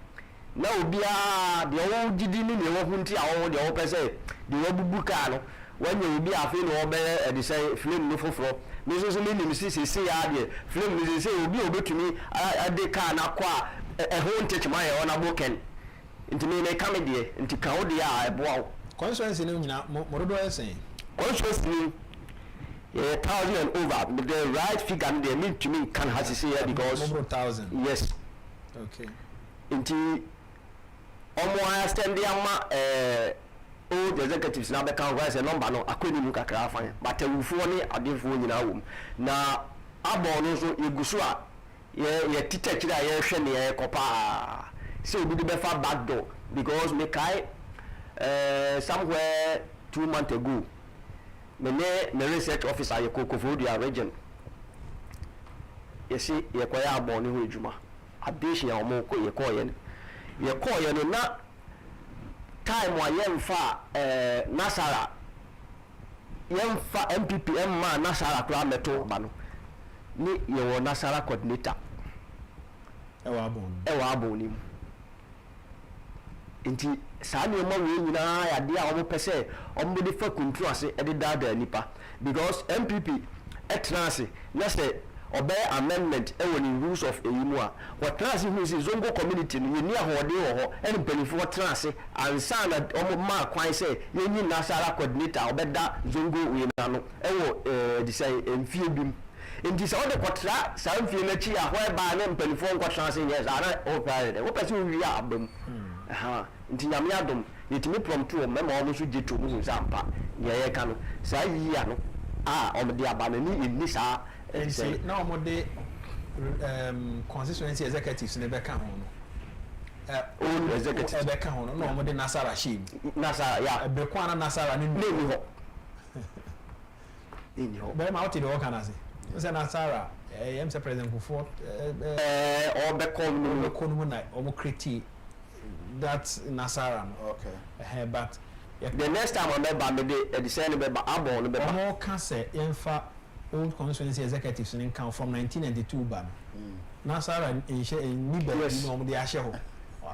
na obia de owo gidi ni ne wo hu nti a owo de owo pese de wo bubu ka no wanya obi afi no obe de say film no foforo me so me nim si ya de film ni say obi obetumi ade ka na kwa ho ntech ma ye ona boken nti me ka me de nti ka wo de a eboa constituency ni nyina mododo esen consciously 1,000 and over but the right figure they mean to me can has to say here because over 1,000 yes okay nti omo understand the ama old executives na be kan voice number no akoni mu kakra afan but awufo ni adefo nyina wom na abo no so eguso a ye tita kira ye hwe ne ye kopa so obi de be fa back door because me kai somewhere 2 months ago me research officer ye akufo-addo region ye si ye koya abo ni ho ejuma abishi ya omo ko ye no na time wa yemfa Nasara yemfa MPPM ma Nasara kura meto ba no ni ye wo Nasara coordinator ewa abon ni nti saa ne ma we nyina ya de a omo pese omo de fa control ase e de dada nipa because MPP etranse na say obey amendment e woni rules of eyimu a what transe hu si zongo community no ni ahode wo ho ene pelifo transe ansa na omo ma kwan say yenyi Nasara coordinator obeda zongo we na no e wo say emfie bim nti sa ode kotra sa emfie na chi a ho ba na pelifo nko transe yes ana o pride wo pese wi a abam aha nti nyame adom yetimi prompt o mema omo so jeto mu zampa ye ka no sa yi a no omo de abana ni sa say na omo de constituency executives ne be ka ho no own executives be ka ho no omo de Nasara shim Nasara ya be kwa na Nasara ni ni ho be ma oti de wo kana say say Nasara am say president Kufo or be call no na omo critique that Nasara okay but the next time I remember me the same be abo no be omo ka say emfa old constituency executives in count from 1992 ban Nasara in share in Nibe no de ahye ho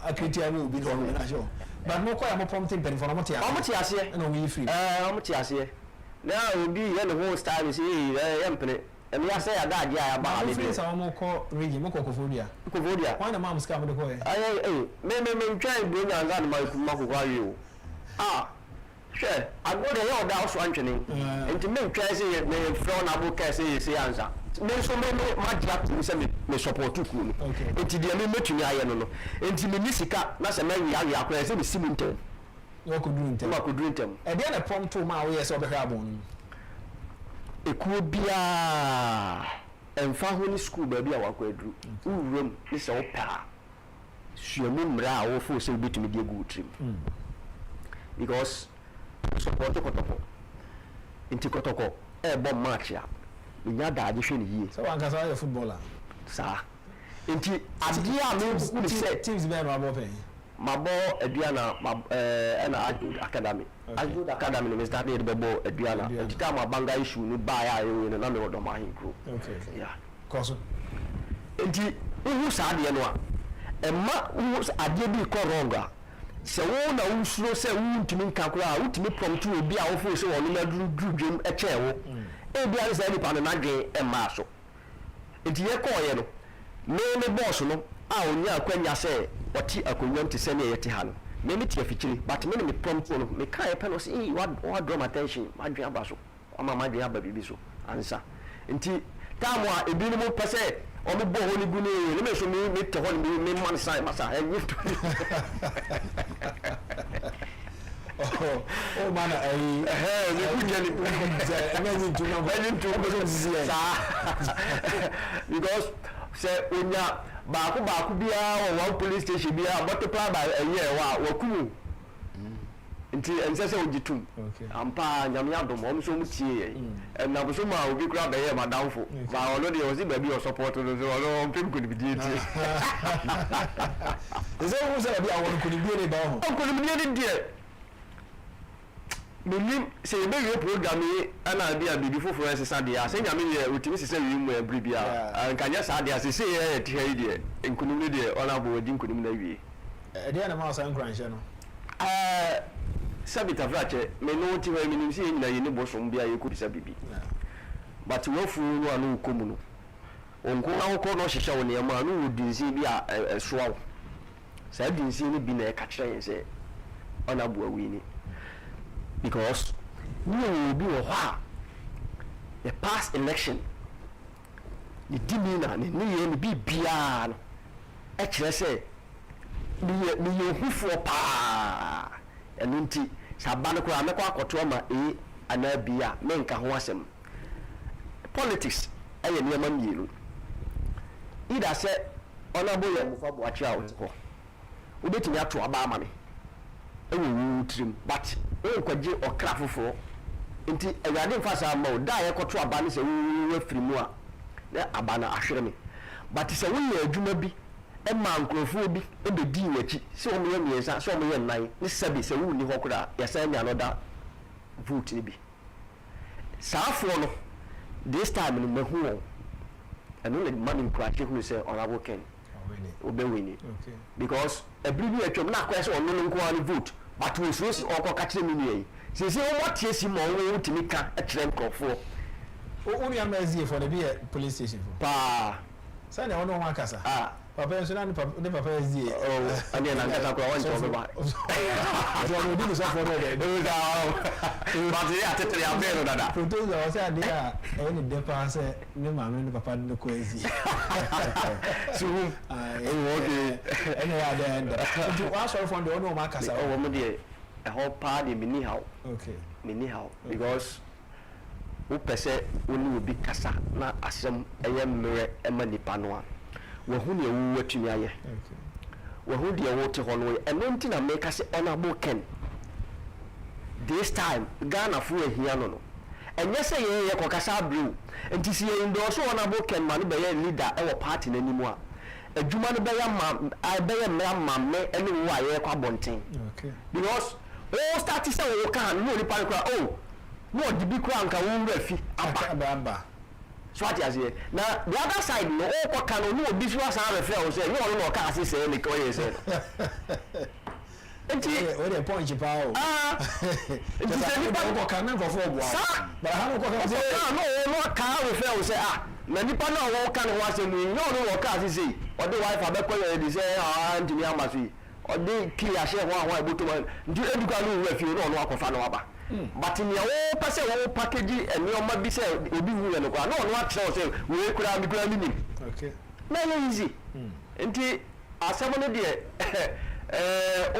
akritia we obi no na ahye ho but no kwaya mo prompting pen for no tia ase no we free omo tia ase na obi ye no whole style say empene emi ya say ada ade ya ba ale free sa mo ko region mo ko akufo-addo why na mam scam de ko me try bro nya nza na ma ko kwa yo sure agode ye oda so antwene enti me try say me flow na bo ka say answer me so me magic to say me support ku no enti de me metumi aye no enti me ni sika na say me wi akwa say me simuntem wo ko duru ntem e de na prompt ma wo ye say obehwa abon ekuo bia emfa ho ni school ba bia wakwaduru uwuram ni se opa suamu mra a wo fo se bitumi de gu trim because support kotoko inti kotoko e bom match ya nya da ade hwe ni yie so wan ka sa footballer sa inti adia me ku se teams be no abo pe mabo aduana na academy academy no start dey bebo aduana tika ma banga issue no ba ya we na me wodo ma hinkro okay yeah cause enti uhu sa de no a emma uhu ade bi ko wrong a se wo na usuro se wo ntimi nkakura a utimi prompt obi a wo fo se wo na drum e che wo e bi ari se ni pa na dwen emma so enti ye ko ye no me boss no a onya akwanya se oti akonwa nti se ne yete ha no me tie afikiri but me prompt no me kai pe no say what draw my attention ma dwen aba so ama ma dwen aba bibi so ansa nti tamu a ebi ni mo pese o me bo honi gu ni me so me te honi me man sai masa enyi oh man me ku jeni imagine to know because say onya baako bia one police station bia multiply by a year wa kumu nti ense se ogitum ampa nyame adom o so mutie na bo so ma obi kura be ye madamfo ba ono de o si ba bi o support no so ono pem ko ni bidie ti is there who say bia won ko ni bidie ba ho ko ni bidie die Minim say be program ana dia bibi foforo esesa dia say nyame ye otimi sese wi mu ebri bia ankanya sa dia sese ye te hi dia nkunum ne dia ona bo wadi nkunum na wie dia na ma san kranhye no sabita vrache me no ti ho minim say nyina ye ne bosom bia ye ko bisa bibi but wo fu no anu komu no onko na ko no hihye wo ne ma anu dinsi bia soawo sa dinsi ne bi na e ka kire yen say ona bo awi ni because we will be the past election the demeanor the be biano actually say the who for pa and unti sabano ko amekwa akoto ma anabia menka ho asem politics aye ne ma mielu ida say honorable Mufa Boachi out ko ubetimi ato aba ama me ewu trim but kwaje okra foforo nti awade mfasa ma o da ye koto aba ne se wu afiri mu a na aba na ahwere me but se wo ye adwuma bi e ma nkrofo bi e be di wachi se o mo ye miensa se o mo ye nnan ne sabi se wu ni hokura ya sa nya no da vote ni bi saafo no this time no mahu won eno le man in crash who say honorable Ken obewini okay because every bi atwom na kwese ono no nko ani vote but we so okọ ka kire mi ni say say o what yes mo wo timi ka e kire nkofo o unu amazie for the be police station for pa say na ono wa kasa papa enso na ne papa azie ani na nkasa ko won to ba so no di so for there do but ya tetere ya bero dada producer o say ade a any depense ne mama ne papa ne ko azie so okay any other end do wa sorry for the ono ma kasa o mo de a whole party mini how okay mini how because wo pese oni obi kasa na asem eye mere ema nipa no a wo hu ne wu watumi aye okay wo hu de wo te hono eno nti na make say honorable Ken this time Ghana fu ehia no enye say ye kokasa brew nti si ye endorse honorable Ken ma no be ye leader e wo party na nimu a adwuma no be ya ma me ene wo aye kwa bonten okay because all start to say wo kan no nipa kwa no di bi kwa nka wo rafi aba so what you say now the other side no o ko kan no obi so asan refer o say you no ka ase say ni ko ye say enti o de point pa o enti say ni pa ko kan na for bo but how ko kan say no ka refer o say na nipa na wo kan ho ase ni no ka ase say o de wife abekọ ye di say engineer mafi o de clear share ho eboto ndi eduka no refer no akofa no aba but in your person wo package and your ma bi say obi hu ye no kwa no a tell say we kura mi kura mi okay na easy enti asem no de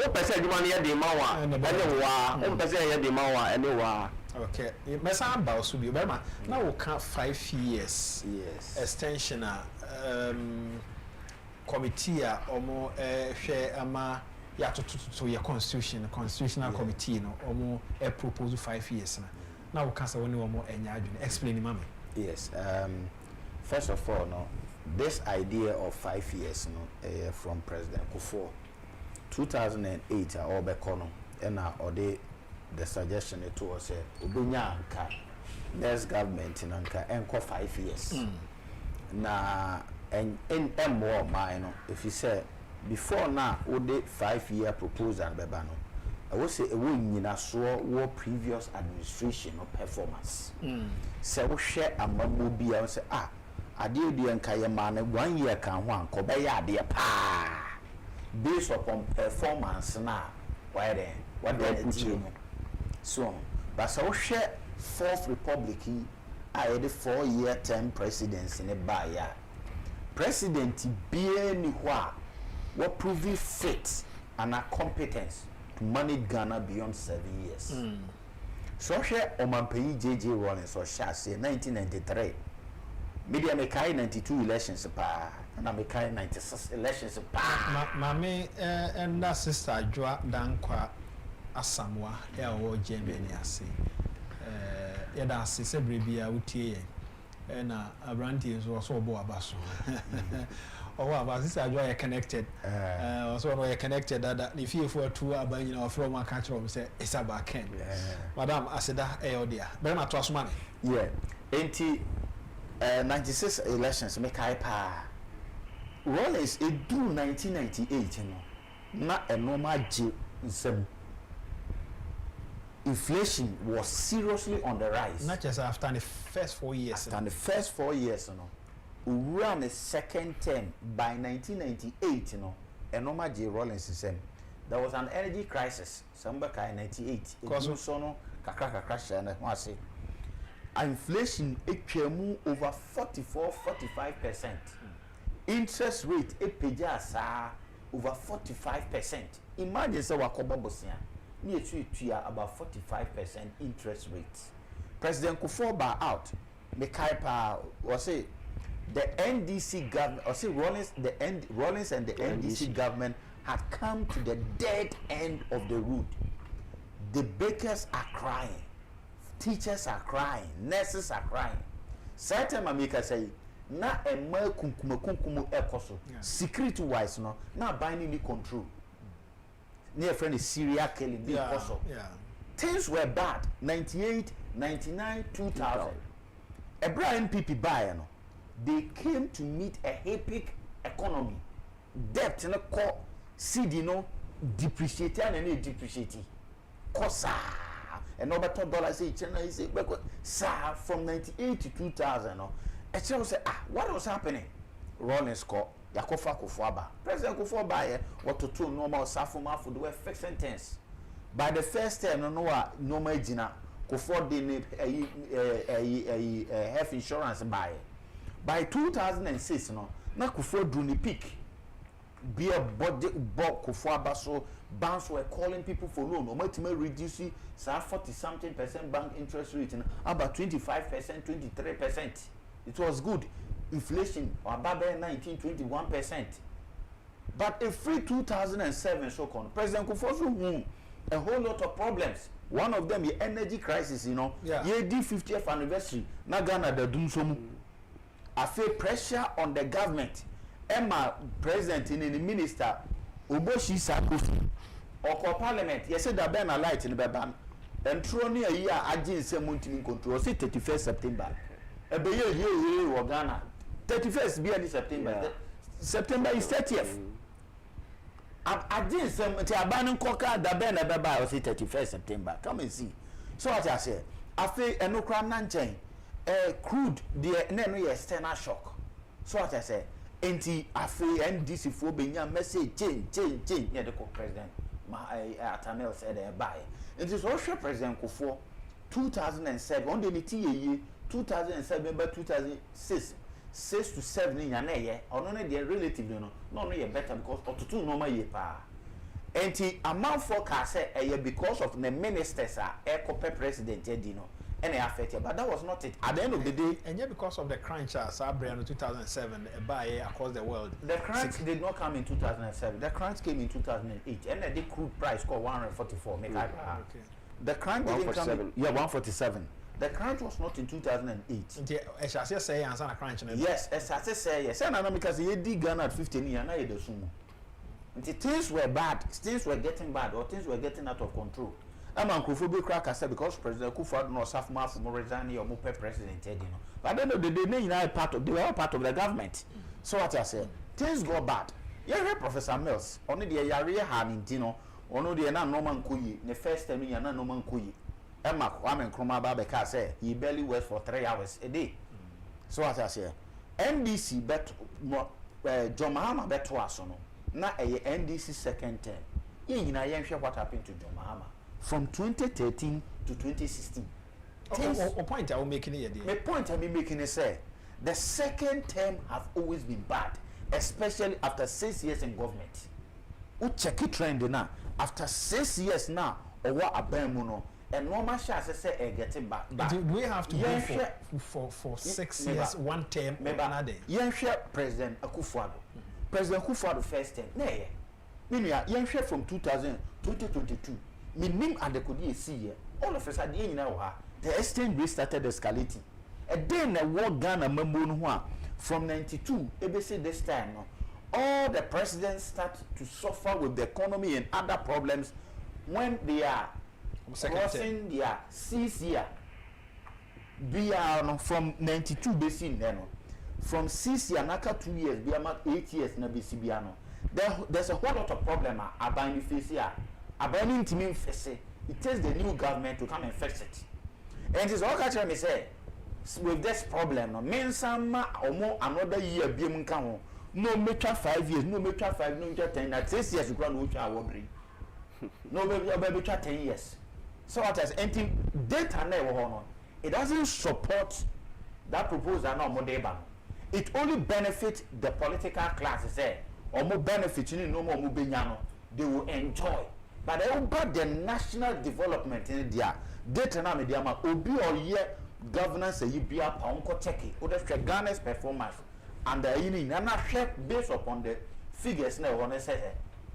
o person adwuma no ye de ma wa ene wa o person ye de ma wa ene wa okay mesa ba so bi ba na wo ka 5 years yes extension committee a omo hwe ama ya to your constitutional committee no omo propose 5 years na wo kasa woni omo enya adwene explain mama yes first of all no this idea of 5 years no from President Akufo 2008 obeko no na ode the suggestion it was say obenya nka next government nka enko 5 years na en more mine no if you say before now ode 5-year proposal beba no I will say ewo nyina so wo previous administration no performance say wo hwe amamo bia say ade odi enka ye ma na 1 year kan ho anko be ya ade pa based upon performance na why then what they so but so hwe fourth republic I had a 4-year term presidency in a baya president bia ni hwa what prove fit and a competence to manage Ghana beyond 7 years. So share Omanpeyi JJ Rawlings or shall say 1993. Media Mekai 92 elections pa and I Mekai 96 elections pa. Mame and that sister Joa Dankwa Asamwa wo Germany ase. Yada se brebia utie na abranti so bo abaso. Oh, about this are connected. Also, we are connected. That if you for two about you know from one country, we say it's about Ken. Madam, I said that dear. Very much trust money. Yeah. 96 elections make pa. Rollins it do 1998, you know. Not a normal inflation was seriously on the rise. Not just after the first 4 years. After the first 4 years, you know. We ran the second term by 1998, you know. A normal J Rollins is there was an energy crisis. Somewhere in 98. Because so no crash and I say inflation it came over 44-45%. Interest rate it paid over 45%. Imagine so wakoba bosia. Near to about 45% interest rate. President Kufuor out. Mekaipa was say the NDC government or say Rollins and the NDC government had come to the dead end of the road. The bakers are crying, teachers are crying, nurses are crying. Certain Mamika say na a mer kunkumo ekoso security wise no na binding the control. Near friend is serial killing the also. Things were bad 98, 99, 2000. A Brian NPP buyer no they came to meet a epic economy. Debt in a core CD no depreciating and any depreciating. Kosa and over $2 say China is a from 98 to 2000 no. A child say what was happening? Rollins call akufo-addo. President Kufuor what to do normal safuma for the fixed sentence. By the first time no normal jina Kufuor did health insurance by 2006 no na Kufuor drew the peak. Be a budget bulk Kufuor so banks were calling people for loan. Or might reduce 40-something% bank interest rate about 25%, 23%. It was good. Inflation or about 19-21%. But a free 2007 so called President Kufuor so a whole lot of problems. One of them the energy crisis, you know. Yeah. The 50th anniversary. Na Ghana the doom so I feel pressure on the government. Emma president in the minister Oboshi Sakofi or parliament. Yes, said that Ben a light in the ban. And Trony a year agin se muntin control. Say 31st September. A be year Ghana. 31st be September. Yeah. September is 30th. I did some abandoning coca da Ben a baba or say 31st September. Come and see. So what I say, I feel a no crime nanchain. Crude the name external shock. So what I say. Enti afi NDC for benya message change near the president Atanel said buy. It is also President Kufuor 2007 on the year 2007 by 2006 6 to 7 in year or no the relative no better because or to two normal year pa. Enti amount forecast because of the ministers are president Edino. And affected, but that was not it. At the end of the day, and yet because of the crunch, in 2007, buy across the world. The crunch did not come in 2007. The crunch came in 2008, and the crude price called 144. The crunch didn't come. 147. The crunch was not in 2008. As I say, answer a crunch. Yes, as I say, yes. And because he did Ghana at 15 years, now the sumo. Things were bad. Things were getting bad, or things were getting out of control. I'm uncomfortable cracker because President Kufuor no suffer from resigning or move president, you know. But then they were part of the government. So what I say, things go bad. You hear Professor Mills, only the area having Tino, only the Norman Kuyi, the first time you are Norman Kuyi. Emma Kwame Nkrumah Babeka say he barely works for 3 hours a day. So what I say, NDC bet John Mahama bet was no. Now a NDC second term. You know what happened to John Mahama. From 2013 to 2016. What point are we making here? The point I'm making is the second term have always been bad, especially after 6 years in government. We check it trend now. After 6 years now, or what a bemuno, and normal chance say getting back. Do we have to go for 6 years, one term, another day? You share President Akufo-Addo. President Akufo-Addo first term. Nay, you share from 2022. Minimum and the could see all of us at the end the exchange rate started escalating. And then the war Ghana member from 92, ABC this time all the presidents start to suffer with the economy and other problems when they are crossing their 6 year. From 92 basin then from 6 years naka 2 years be 8 years na besi bia no there's a whole lot of problem about the face here about intimi face it takes the new government to come and fix it and it's all catch me say with this problem no mean some omo another year bi em nka ho no metra 5 years no metra 5 no metra 10 na 6 years kura no twa awodri no be twa 10 years so what has anything data na e wo ho no it doesn't support that proposal no more deba. It only benefits the political class say or more benefit no more benyano they will enjoy but they about the national development in their data na media ma obi or year governance you be a ponko check or the Ghana's performance and the union and not based upon the figures now when say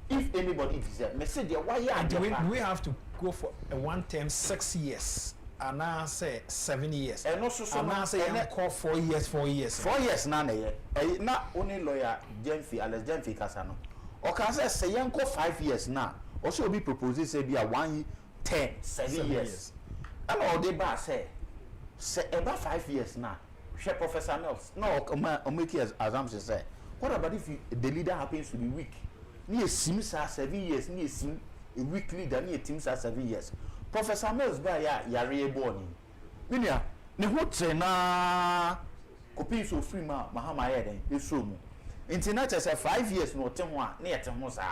if anybody is message why we have to go for a one term 6 years and I say 7 years. And also, so now say I call 4 years. 4 years na na only lawyer Jenfi Alex Jenfi Kasano. Or can say yanko 5 years now. Also be proposing say be a 1 10 7 years. And all they ba say about 5 years now. Share Professor Mills. No, make assumption say. What about if the leader happens to be weak? Near sims 7 years, near sim a weak leader near teams 7 years. Professor Mills ba ya reborn. Minia, ne ho na kopi so free mahama ya den eso mu. Internet say 5 years no te ho a na ye te ho sa.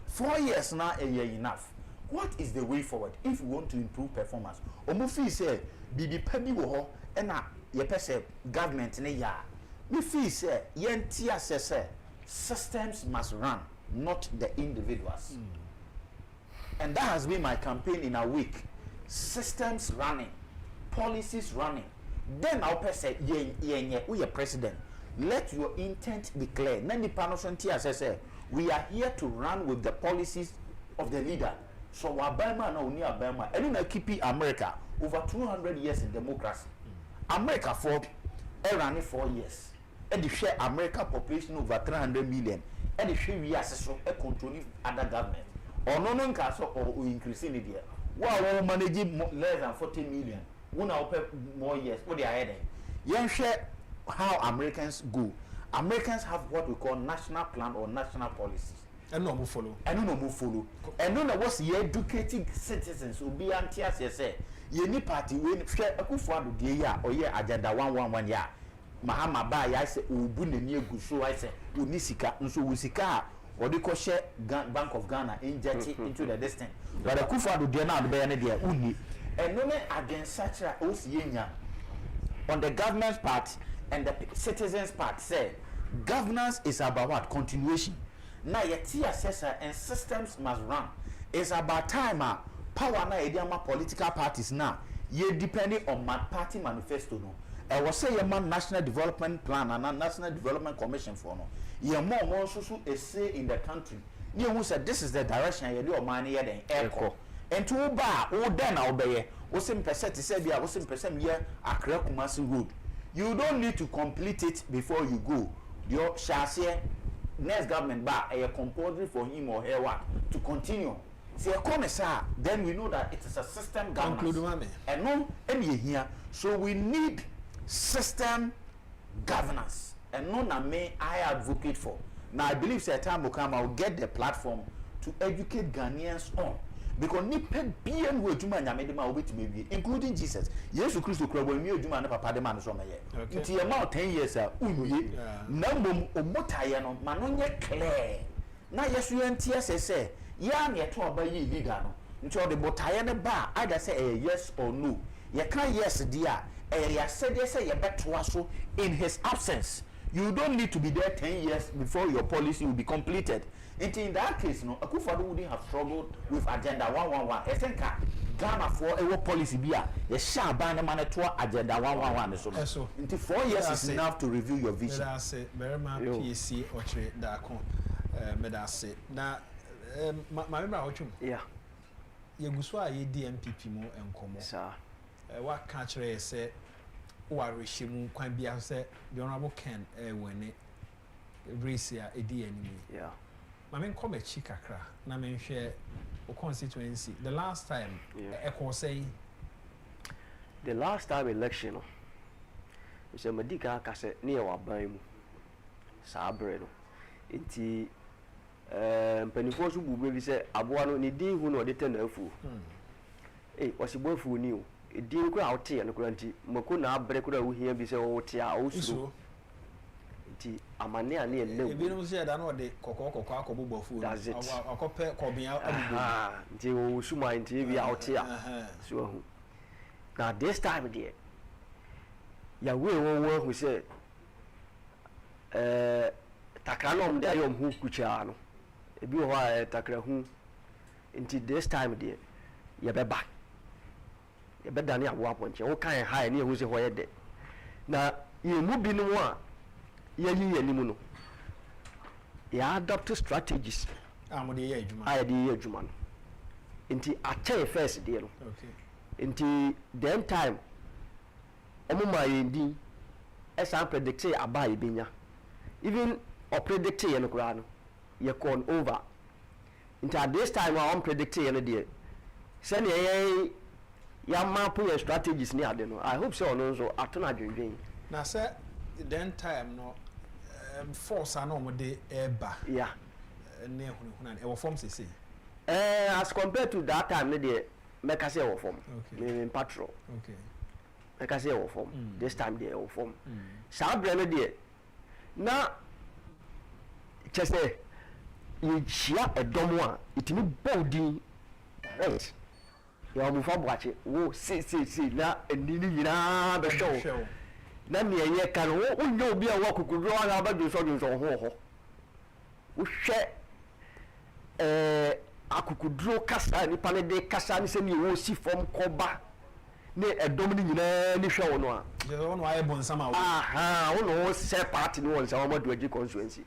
4 years na enough. What is the way forward if we want to improve performance? Omo fi say bibi pa bi wo ho e na ye pese government ne ya. Me fi say ye nti asese systems must run, not the individuals. And that has been my campaign in a week. Systems running, policies running. Then I'll say, we are president. Let your intent be clear. Then the Panosantia says, we are here to run with the policies of the leader. So Obama no near Obama. And then keep America over 200 years in democracy. America for running 4 years. And the share America population over 300 million. And the share we are so controlling other government. Or no castle or increasing it here. Wow, managing less than 40 million. We now pay more years. What they are heading. You share how Americans go. Americans have what we call national plan or national policies. And no move follow. And no move follow. And no what's the educating citizens will be anti as say. You need party when share akufo-addo the year or year agenda 111 year. Mahama ba ya say ubu ne nie gusho I say unisika nso wusika or the share Bank of Ghana inject it into the destiny. But the akufo-addo dey na be na dey uni. And no against such a osiyenya on the government's part and the citizens' part say governance is about what? Continuation. Now your assessor and systems must run. It's about time power na ediama political parties now. Ye depending on my party manifesto no. I was say your man national development plan and national development commission for no. Ye more so a say in the country. You who said this is the direction you do man here then echo. And to ba o then obey. Osim percent say bia osim percent here Accra Kumasi road. You don't need to complete it before you go. Your share next government ba a compulsory for him or her what to continue. See a then we know that it is a system governance. And no any here. So we need system governance. And no na me I advocate for. Now I believe say time will come I will get the platform to educate Ghanaians on. Because ni pen bien we juma nyame de ma obetime bi including Jesus. Yesu Christo kura bo mi juma na papa de ma no so meye. Nti e ma 10 years a unye. Na mbom omotaye no ma no nye clear. Na Yesu yenti say ya na to oba ye leader no. Nti o de botaye ne ba either say yes or no. Ye kan yes dia ya said say ye beto aso in his absence. You don't need to be there 10 years before your policy will be completed. In that case, no, Akufo-Addo wouldn't have struggled with Agenda 111. I think Ghana for a policy beer. The sharp ban man to Agenda 111. So, into 4 years is enough to review your vision. I say, very much PSC or trade that medase. Now, my member, yeah, you go so a DMPP more and come. Sir, what catcher say, or regime can be as the Honorable Ken when it. race ya edi anime. Yeah. I mean, come a chikakra. Na me share o constituency. The last time, say the last time election, it's a medical kase near our baimu. Sabredo. Inti penifo su bube bi se aboa ni din hu no de tenafu. Osibo fu ni o. Din ko a wote no kranti mako na abre ko da wo hia bi se wo wote a wo suro. Inti amane a ne elewu. Ebi no se da no de kokoko akobo fu. Akope kobia abubu. Inti wo suma inti bi a wote a. So hu. Now this time there ya we wo hu se takranom de ayom hu kucha no ebi ho a takra hu until this time there ya beba ne abo aponche wo kan ha ne hu se ho ye de na ye mu bi no a ya yi animu no ya adopt strategies mo de ye adwuma de ye adwuma no until ache first there no okay until then time omuma yendi esa predict aba ibenya even or predict ye no kura no ye con over until this time I am predict ye no there send ye ya map your strategies ni ade no I hope so no so atona dwendwen na say then time no force ana omo de eba yeah ne hunu e wo form say as compared to that time no there make us say form me patrol okay make us say form this time there form sabre no there na chese you chia edom a itimi body right ya omufa boache wo si na enini nyina be show na me ye kan wo nyo obi a wo kokudro na abadwo so ho wo hwe akukudro kasa ni pane de kasa ni se ni wo si form koba ne edom ni nyina ni hwe wo no a je wo no aye bon sama wo wo no se party no won sama do agi constituency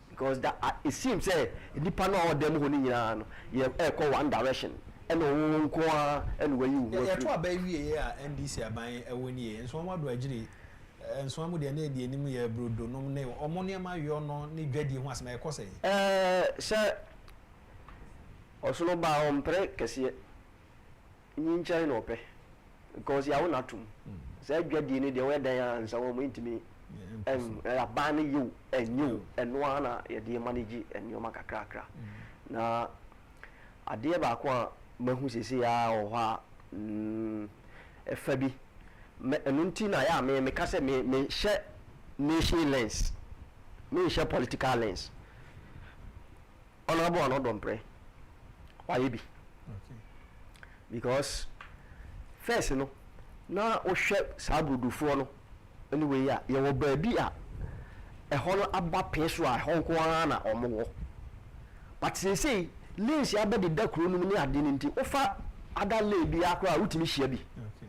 because that it seems say the panel of them ho ni nyina no ye go one direction and wo nko a and we you ye to aba wie a NDC aban ewoni ye nso mo do agire nso mo de na edi enim ye brodo no ne omo ne ma yo no ne dwadi ho asema ye kose se osolo ba on pre kese nyincha no pe because ya wona tum se dwadi ne de we dan ya nsa wo mo intimi abane you and you and one ya de manage and you makakrakra na ade ba ko a mahu sese ya o ha efabi enunti na ya me ka se me hye nation lens me hye political lens honorable no don pray why be okay because first no na o hye sabudufo no anyway ya ye wo baabi a eho no aba peso a ho nko na omo but say lens ya be de kuro no ni ade nti ofa ada le bi akra utimi hia bi okay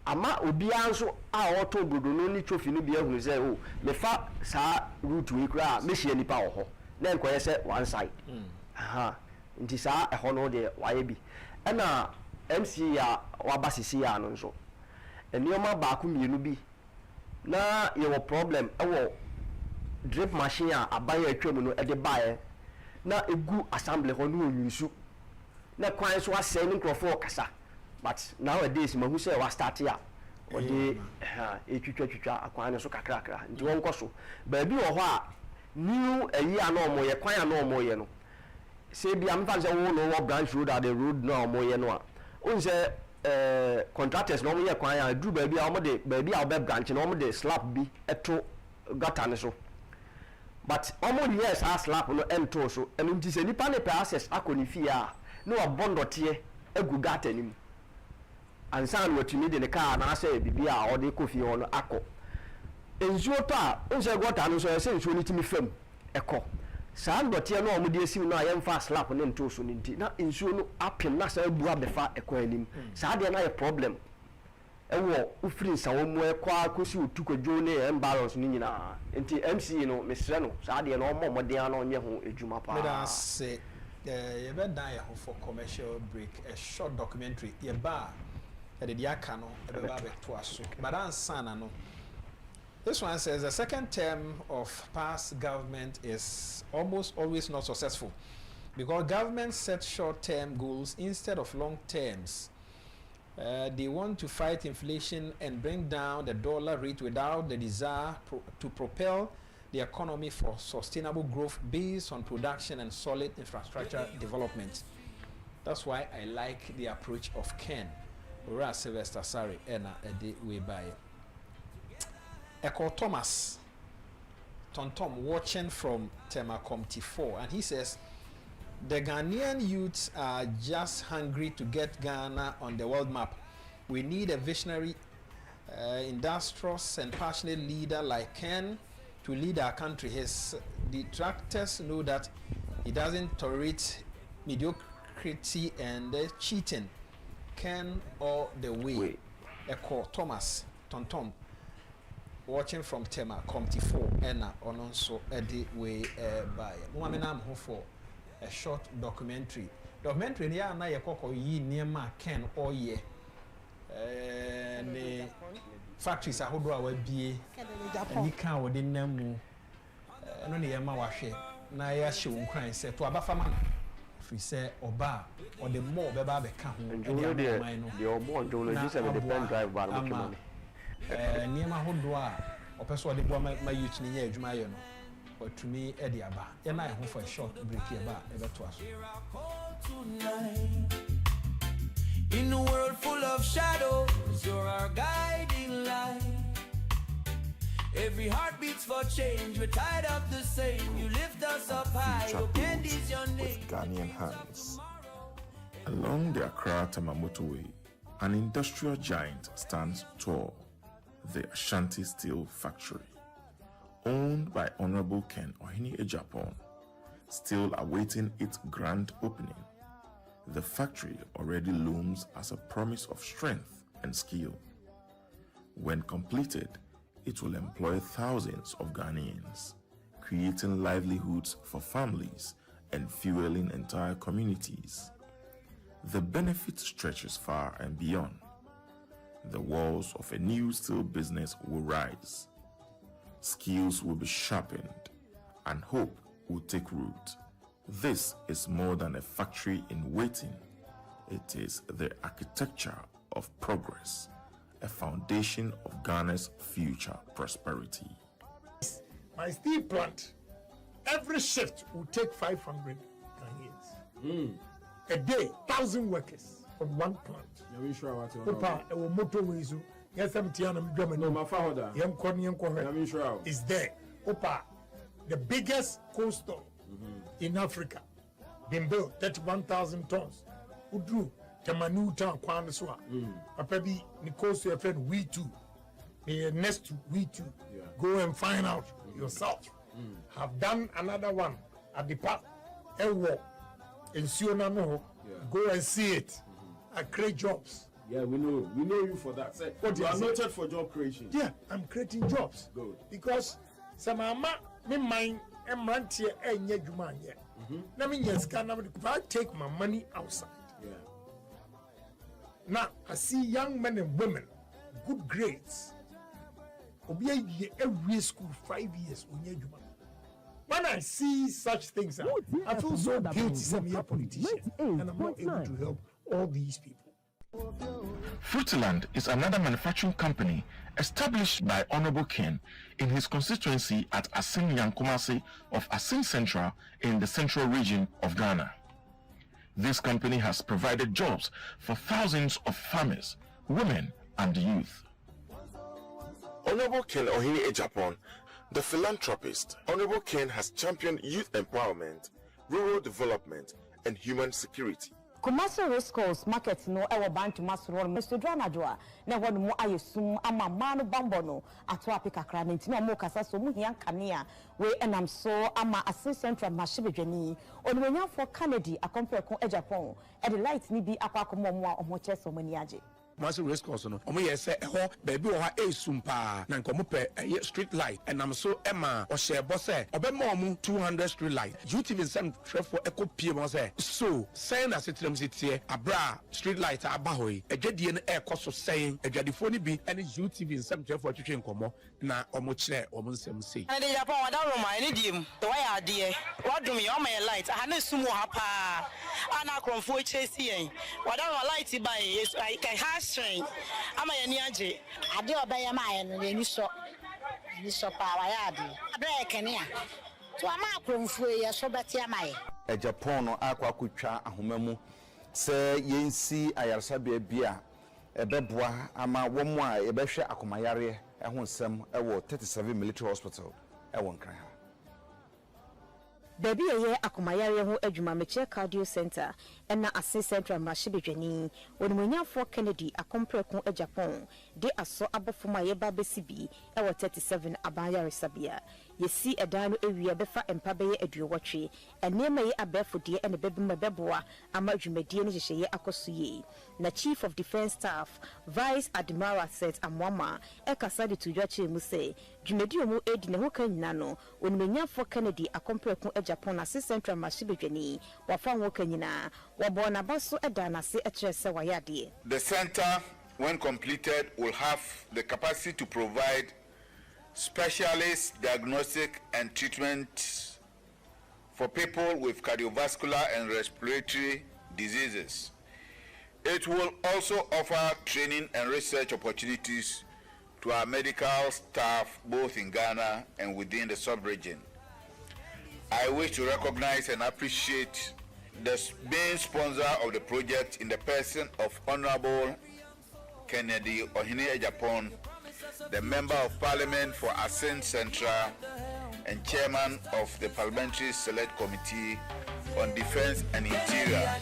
ama obi anso a oto brodo no ni trofi no bi ahunu say o me fa sa route we kra me hia nipa wo ho na enko ye say one side nti sa eho no de waye bi na MC ya wabasisi ya no nso enioma ba ku mienu bi na ye wo problem ewo drip machine a abaye atwam no e de bae na egu assembly ho no onyisu na kwan so asɛ ne nkrofo kasa but nowadays mahu sɛ wa start ya ode etwitwa akwan ne so kakrakra nti won kɔ so baabi wɔ hɔ a new ayi ana ɔmo yɛ kwan ana ɔmo yɛ no sɛ bi am fan sɛ wo no wɔ branch road at the road na ɔmo yɛ no a on sɛ contractors no ɔmo yɛ kwan a dru baabi a ɔmo de baabi a ɔbɛ branch na ɔmo de slap bi ɛto gutter ne so but omo yes a slap no ento so enu nti se nipa ne per access akoni fie a no abondote egu gata nim ansan watumi de ne car na ase bibia a ode kofi ho no akọ enzuo to a nse gota no so ese nsuo ni timi fam ekọ saa ndote no omo de esim no ayem fa slap ne ento so nti na nsuo no apem na sa bu abefa ekọ anim saa de na ye problem ewo ufiri nsawo mu ekwa akosi otukwadwo ne imbalance ni nyina enti MC no mesre no saa de no omomode no nye ho ejuma pa me da se ye be dan ye ho for commercial break a short documentary ye ba e de aka no e be ba be to aso but ansana no This one says the second term of past government is almost always not successful because government set short-term goals instead of long terms. They want to fight inflation and bring down the dollar rate without the desire to propel the economy for sustainable growth based on production and solid infrastructure development. That's why I like the approach of Ken. Ora Sylvester Sari Ena Ede Webaye. Eko Thomas Tontom watching from Temakom T4, and he says the Ghanaian youths are just hungry to get Ghana on the world map. We need a visionary, industrious and passionate leader like Ken to lead our country. His detractors know that he doesn't tolerate mediocrity and cheating. Ken all the way. Eko Thomas Tontom watching from Tema Comty 4 and also Eddie way by Woman for a short documentary. Documentary near na yekoko yi niema Ken all year. The factories are hodo awa bie and you can't within them. No near my washe. Na ya show crying said to Abafaman. If we say Oba or the more Baba become and the old boy, this is a pen drive by money. Near my hodo or person the boy my youth near Jumayo. But to me, Eddie Abba, and I hope for a short break here, ever to us. In a world full of shadows, you're our guiding light. Every heart beats for change, we're tired of the same. You lift us up high, your candy's your name. With Ghanaian hands. Along the Accra-Tema motorway, an industrial giant stands tall, the Ashanti Steel Factory. Owned by Honorable Ken Agyapong, still awaiting its grand opening. The factory already looms as a promise of strength and skill. When completed, it will employ thousands of Ghanaians, creating livelihoods for families and fueling entire communities. The benefit stretches far and beyond. The walls of a new steel business will rise. Skills will be sharpened, and hope will take root. This is more than a factory in waiting. It is the architecture of progress, a foundation of Ghana's future prosperity. My steel plant, every shift will take 500 Ghanaians. A day, 1,000 workers on one plant. Opa, a motorways. Yes, I'm Tiana Germany. Is there. Opa, the biggest coastal in Africa, been built 31,000 tons. Udru, Tamanu Town, Kwanaswa. Apabi, Nikos, your friend, we too. Next to we too. Go and find out yourself. Have done another one at the park, Elwo, in Sionano. Go and see it. I create jobs. Yeah, we know you for that. Say, you are noted for job creation. Yeah, I'm creating jobs. Good. Because some ama me mind and rantier and yet you man yet. Now me yes can I take my money outside. Yeah. Now I see young men and women, good grades. Obi every school 5 years when I see such things, I feel so guilty as a politician, and I'm not able to help all these people. Fruitiland is another manufacturing company established by Honorable Ken in his constituency at Asin Yankumasi of Asin Central in the central region of Ghana. This company has provided jobs for thousands of farmers, women, and youth. Honorable Ken Agyapong, the philanthropist, Honorable Ken has championed youth empowerment, rural development, and human security. Commercial race course market no ewo bantu masoro Mr. Dranadwa na wo no ayesum ama manu bambono ato apika kra na ntino mo kasa so mu hian kanea we enam so ama assistant from mashibedwani onwenya for Kennedy akompre ko Agyapong e the light ni bi akwa komo mo a omo cheso mani age Kumasi race course no omo ye say eho baby o ha esumpa na nkomo pe street light enam so ema o share boss say obema omo 200 street light UTV nsem trefo ekopie mo say so saying as it tie abra street light aba hoyi adwadie no ekoso saying adwadefo ni bi ene UTV nsem trefo twetwe nkomo na omo kire omo nsem sei and the Japan wada roma any dim the way ade wadum ye o my light ha na sumu ha pa ana kromfo chesi yen wada roma light by yes I can ha strain ama ye ni age ade obeye ma ye no ni so pa wa ya ade abra kene a to ama kromfo ye so beti ama ye Agyapong no akwa ahomamu se yensi ayarsabe bia ebeboa ama womo a ebehwe akomayare ho nsem ewo 37 military hospital ewo nkran ha Baby ye akomayare ho adwuma meche cardio center ena ase central mashibedwani onimonyafo Kennedy akompreko Agyapong de aso abofoma ye ba besibi ewo 37 abayare sabia yesi edan no ewia befa empa beye aduowotwe enema ye abefodie ene bebima beboa ama adwumadie ne hyehye akosoye na chief of defense staff vice admiral set amwama ekasa de tudwache mu se dwumadie mu edi ne ho kanyina no onimonyafo Kennedy akompreko Agyapong ase central mashibedwani wafa ho kanyina wabona baso edana se etrese wayade. The center when completed will have the capacity to provide specialist diagnostic and treatment for people with cardiovascular and respiratory diseases. It will also offer training and research opportunities to our medical staff both in Ghana and within the sub-region. I wish to recognize and appreciate the main sponsor of the project in the person of Honorable Kennedy Agyapong, the Member of Parliament for Ascent Central and Chairman of the Parliamentary Select Committee on Defense and Interior.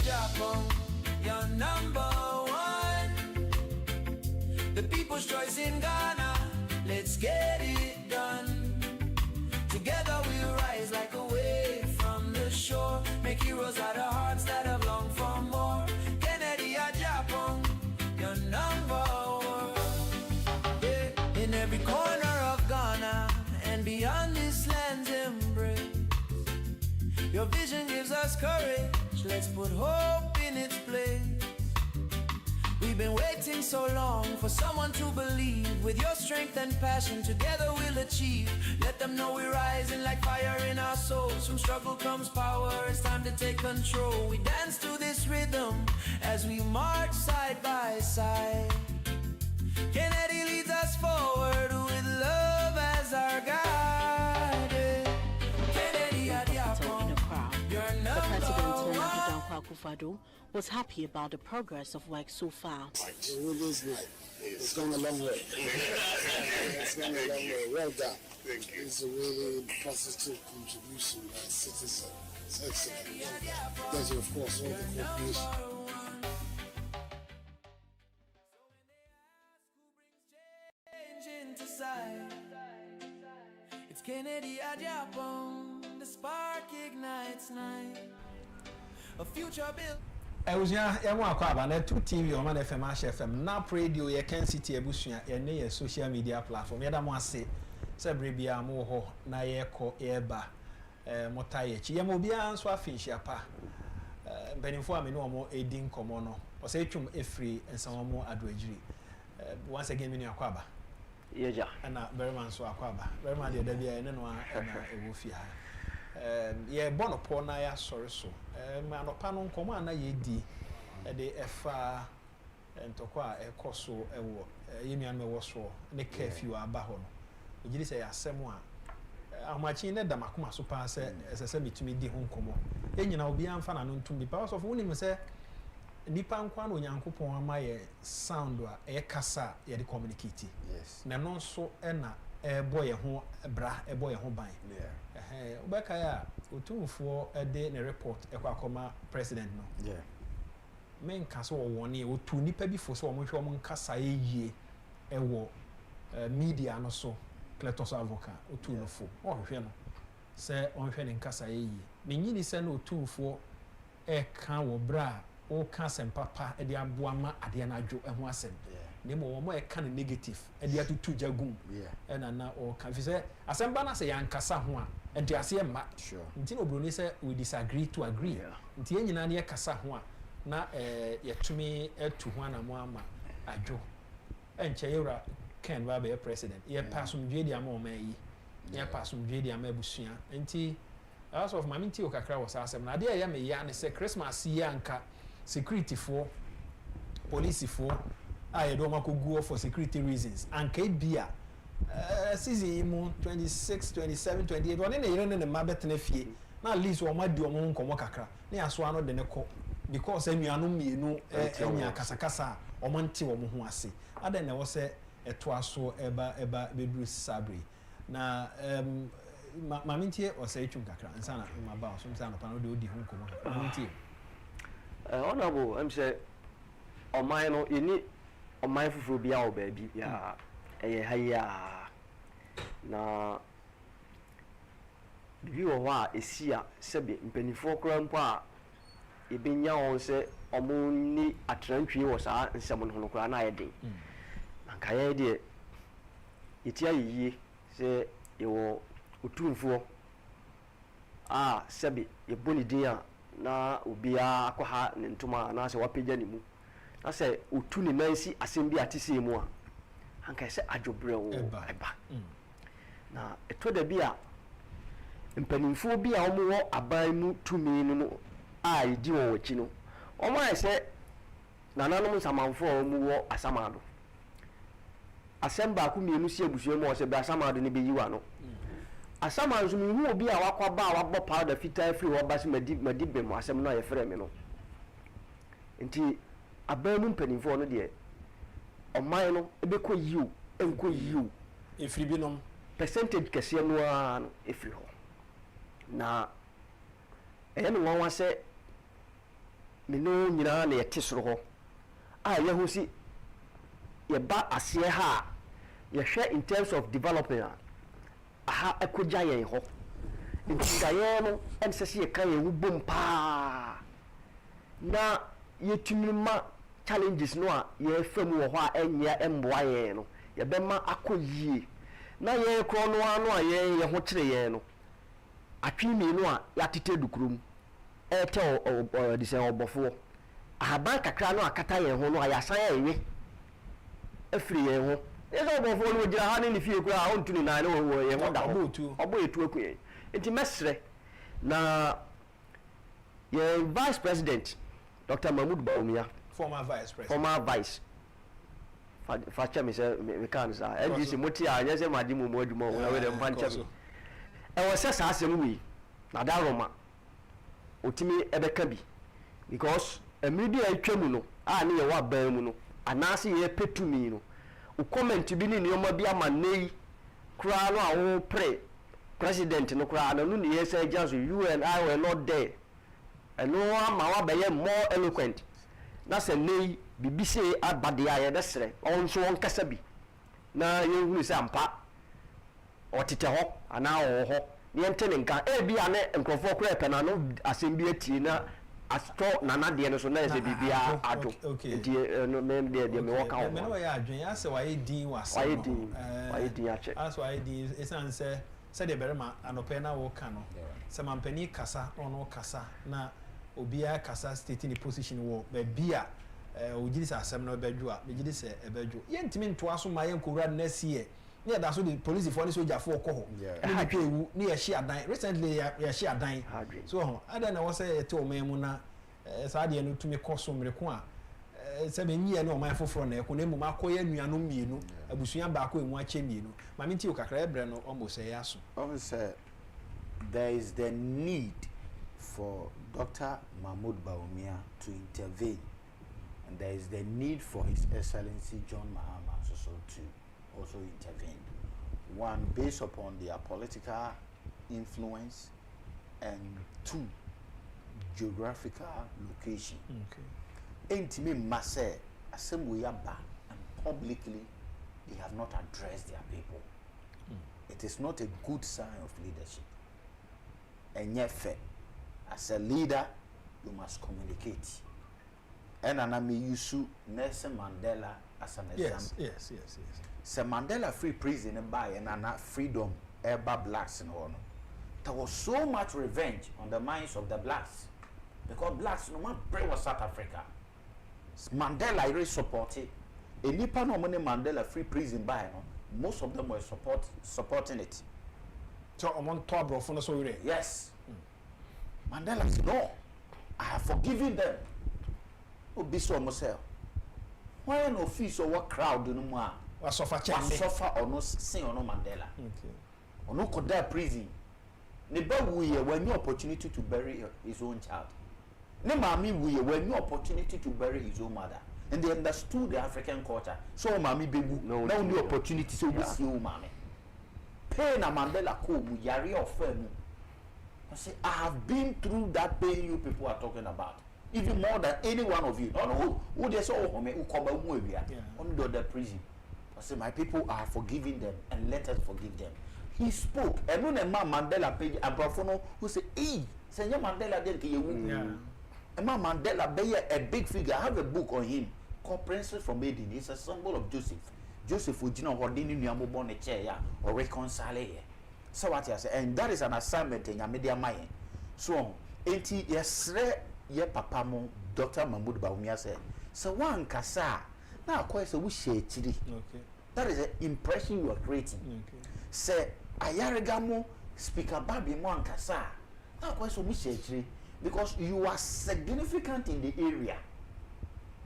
You're number one. The people's choice in Ghana. Let's get it done. Together we'll rise like a wave from the shore. Make heroes out of hearts that have longed for more. Kennedy Agyapong, you're number one. Yeah. In every corner of Ghana and beyond this land's embrace, your vision gives us courage. Let's put hope in its place. We've been waiting so long for someone to believe. With your strength and passion, together we'll achieve. Let them know we're rising like fire in our souls. From struggle comes power, it's time to take control. We dance to this rhythm as we march side by side. Kennedy leads us forward with love as our guide. Kennedy Agyapong, you're number one. Akufo-addo was happy about the progress of work so far. It's gone a long way. It's gone a long way. Well done. Thank you. It's a really positive contribution by citizens. It's excellent. Thank you, of course, all the cooperation. It's Kennedy Agyapong, the spark ignites night. A future built. Ewusia ya nwa akwa aba na 2 TV o man FM Ash FM na radio ye Kencity ebusua ye ne ye social media platform ye da mo ase sebre bia mo ho na ye ko ye ba motaye chi ye mo bia nso afinhia pa mpanimfo a me no mo edi nkomo no o se twum efri nsamo mo adoagiri once again me ni akwa aba yeja na very man so akwa aba very man de da bia ne no na ewo fi ha ye bono po na ya sori so anopa no nkomo ana ye di de efa ntokwa ekoso ewo yemian me wo so ne curfew aba ho no ejiri se ya asemu a amachi ne da makoma so pa se esese mitumi di ho nkomo enyina obi amfa na no ntumi pa so fo unim se nipa nkwa na onyankopon ama ye sound a e kasa ye de communicate yes na no so na boy ho bra boy ho ban ubeka ya otumfo de ne report ekwakoma president no men kasa wo woni otu nipa bi fo so wo hwe mo nkasa yie ewo media no so kletos avoka otu no fo o hwe no se on hwe ne nkasa yie menyini se na otumfo e kan wo bra o ka asɛm papa e de aboa ma ade na adwo e ho asɛm ne mo mo e ka ne negative e de atutu jagum e na o ka fi sɛ asɛm ba na sɛ yankasa ho a enti ase ma nti no obroni sɛ we disagree to agree nti ye nyina ne ye kasa ho a na yɛtumi atu ho ana mo ama adwo enche yewra Ken ba be president ye pasumdwe dia ma o ma yi ye pasumdwe dia ma abusua nti as of mami nti o kakra wo sa asɛm na ade ye me ya ne sɛ Christmas yi anka security for police for I don't want to go for security reasons anka bia season mu 26 27 28 one na yire ne ma betena fie na at least o ma di o mo nkomo kakra na yaso ano de ne kɔ because anuanu mienu enya kasakasa o mo nte wo mo ho ase ada na wo sɛ eto aso eba beduru sabre na mami ntie o sɛ etwum kakra nsa na ma ba so nsa na pa no de odi ho nkomo kakra ntie honorable I'm say oman no ini oman fufu bia o baabi ya eye haya na bibi wo ho a esia sebe mpanifo kora mpo a ebenya won se omo ni atrantwie wo saa nsɛm no kora na ayɛ den anka yɛ de etia yiye se yewo otumfo a sebe yeboni din a na obia akɔha ne ntoma na sɛ wapagya ne mu na sɛ otu ne nansi asɛm bi ate sɛ mu a anka sɛ adwobrɛ wo eba na eto da bi a mpanimfo bi a ɔmo wɔ aban mu tumi no a yedi wɔ wɔkyi no ɔmo ayɛ sɛ nananom nsamanfo a ɔmo wɔ asamado asɛm baako mmienu si abusua mu ɔsɛ bɛ asamado ne bɛyi wa no asama nso mi hu obi a wakwaba a wabɔ powder fitaa free wɔ basi madi bem asɛm no a yɛfrɛ me no nti aban mu mpanimfo no deɛ ɔman no ebɛkɔ yiw ɛnkɔ yiw efiri binom percentage kɛseɛ no a no efiri hɔ na ɛyɛ no nwanwa sɛ me no nyinaa na yɛte soro hɔ a yɛho si yɛba aseɛ ha a yɛhwɛ in terms of development a aha ekogya yɛn hɔ nti daeɛ no ɛn sɛ sɛ yɛka yɛn ho bom paa na yɛtumi ma challenges no a yɛfa mu wɔ hɔ a ɛnyɛ ɛmboa yɛn no yɛbɛma akɔ yie na yɛn korɔ no ano a yɛn ho kyerɛ yɛn no atwe mmienu a yɛatete dukurom ɛtɛ disɛn ɔbɔfoɔ ahaban kakra no akata yɛn ho no a yɛasan yɛwe afiri yɛn ho yɛsɛ ɔbɔfoɔ no wɔgyina ha ne ne fie koraa a ɔntu ne nan ne wɔ yɛn ho da hɔ ɔbɔ yɛtu aku yɛn nti mɛserɛ na yɛn vice president Dr. Mahmoud Bawumia former vice fa kyɛ me sɛ meka no saa ndc mote a nyɛ sɛ made mu mu adwuma wo na wɛdɛ mfa nkyɛ me ɛwɔ sɛ saa asɛm wei na da roma ɔtumi ɛbɛka bi because mmiri bi a atwa mu no a ne yɛwɔ aban mu no anaasɛ yɛpɛ tumi no o comment bi ni nneɛma bi ama nei kura no a wo pre president no kura na no ne yɛsɛ gya so you and I were not there ɛno ama wa bɛyɛ more eloquent na sɛ nei bibi se abade a yɛbɛsrɛ ɔnso wɔnkasa bi na yɛhunu sɛ ampa ɔtete hɔ anaa ɔwɔ hɔ ne yɛnte ne nka ebi a ne nkurɔfoɔ kora ɛpɛ na no asɛm bi atie na atɔ nanadeɛ no so na yɛsɛ bibia ado nti no mem deɛ me wɔka ho me no yɛ adwen ya sɛ wayɛ din wasa wayɛ din akyɛ as wayɛ din esan sɛ sɛdeɛ bɛrima anɔpɛ na wɔka no sɛ mampani kasa ɔno kasa na obiara kasa state ne position wɔ baabi a ogyiri sɛ asɛm no bɛdwo a bɛgyiri sɛ ɛbɛdwo yɛntumi ntoa so ma yɛnkɔwura no nasiɛ ne yɛda so de polisifoɔ ne sogyafoɔ kɔ hɔ ne nipa ewu ne yɛhye adan recently yɛhye adan so ho ada na wɔ sɛ yɛte ɔman mu na saa deɛ no tumi kɔ so mmereko a sɛ bɛnyiɛ ne ɔman foforɔ na ɛkɔ na mmom akɔyɛ nnuanom mmienu abusua baako emu akyɛ mmienu maame nti o kakra ɛbrɛ no almost ɛyɛ aso officer there is the need for Dr. Mahmoud Bawumia to intervene, and there is the need for His Excellency John Mahama also to also intervene. One, based upon their political influence, and two, geographical location. Intime Mase, Assembly Yaba, and publicly they have not addressed their people. It is not a good sign of leadership. And yet, as a leader, you must communicate. and I may use Nelson Mandela as an example. Yes. So Mandela free prison by and freedom ever blacks in honor. There was so much revenge on the minds of the blacks because blacks no man pray was South Africa. Mandela really supported. A nipa no money Mandela free prison by no, most of them were supporting it. So among top bro for so yes. Mandela said, no, I have forgiven them. Oh, be so myself. Why no fees or what crowd no more? Was suffer or no sing or no Mandela. Okay. Or no could die prison. Never we when no opportunity to bury his own child. Ne mami we when no opportunity to bury his own mother. And they understood the African culture. So mami bebu no new opportunity so we see you mami. Pain a Mandela ko mu yari ofemu. I say I have been through that pain you people are talking about. Even more than any one of you. No, who they say oh me who come on the prison. I say my people are forgiving them and let us forgive them. He spoke. And when a man Mandela page a Brafono who say, hey, Senor Mandela did a man Mandela be a big figure. I have a book on him called Princess from Eden. It's a symbol of Joseph. Joseph would ordinary born a chair or reconcile. So what I say, and that is an assignment in your media mind. So, ain't yes, ye papa mo Dr. Mahmoud Bawumia said. So one kasa now quite so we share chiri. Okay. That is the impression you are creating. Okay. Say ayarigamo speaker baby mo ankasa. Now quite so we share chiri because you are significant in the area.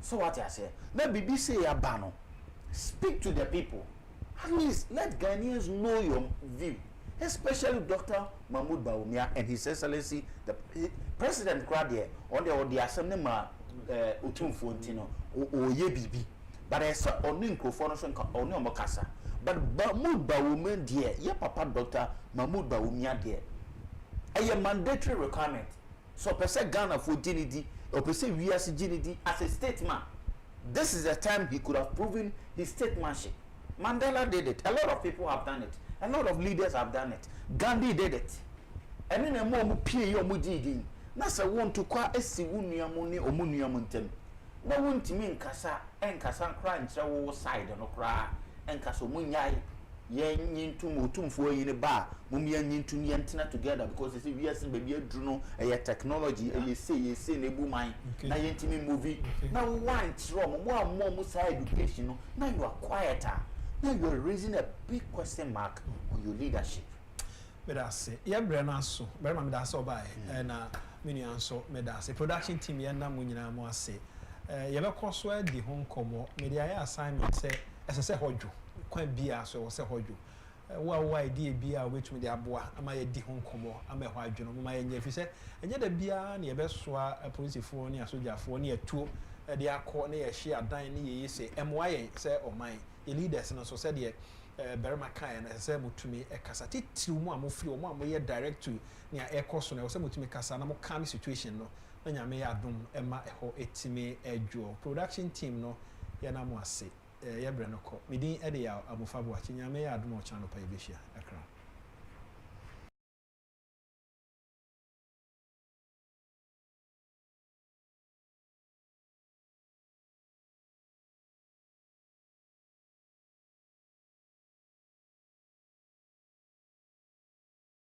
So what I say, let BBC abano speak to the people. At least let Ghanaians know your view. Especially Dr. Mahmoud Bawumia and His Excellency, the President Kradie, on the assembly Utumfuntino, or Yebibi. But I saw on Ninkofonation or no Mokasa. But Mahmoud Bawumia, dear, your papa Dr. Mahmoud Bawumia, dear. A mandatory requirement. So, per se Ghana for Ginidi, or per se we as Ginidi as a statesman. This is the time he could have proven his statesmanship. Mandela did it. A lot of people have done it. A lot of leaders have done it. Gandhi did it. And then a more pay your mujidi. Nasa want to qua esi uniamuni or muniamuntem. No one to mean Kasa and Kasan cry and travel side on a cry and Caso Munyai. Yen yin to mutum for in a bar, Mumian yin to Niantina together because it's a yes and baby Druno, a technology, and you say Nebu mine, na yentimi movie. Now one wrong, one more Musa education. Now you are quieter. Now you are raising a big question mark on your leadership. But I say, yeah, Brennan so, Berman that's all by, and many answer, Medase production team, Yana Munina Moase. You have a crossword the home como, media assignment say, as I say, hold you. Quite be as or say hold you. Well, why dear beer which me the aboa, am I a de home como, am a white journal, my if you say, and yet the beer near best swa a police for near soldier for near two, they are called near she are dying, ye say, MY, say, or mine, the leaders and also said, Bermakai and say to me a casati to one more free or one way direct to near air cost, and I was able to make a sanamo calm situation. No, when you may add them, Emma, a etime, a jaw production team, no, Yanamo say. Yabrenoko, we didn't edit out Amufabu watching. I may add more channel pay this year.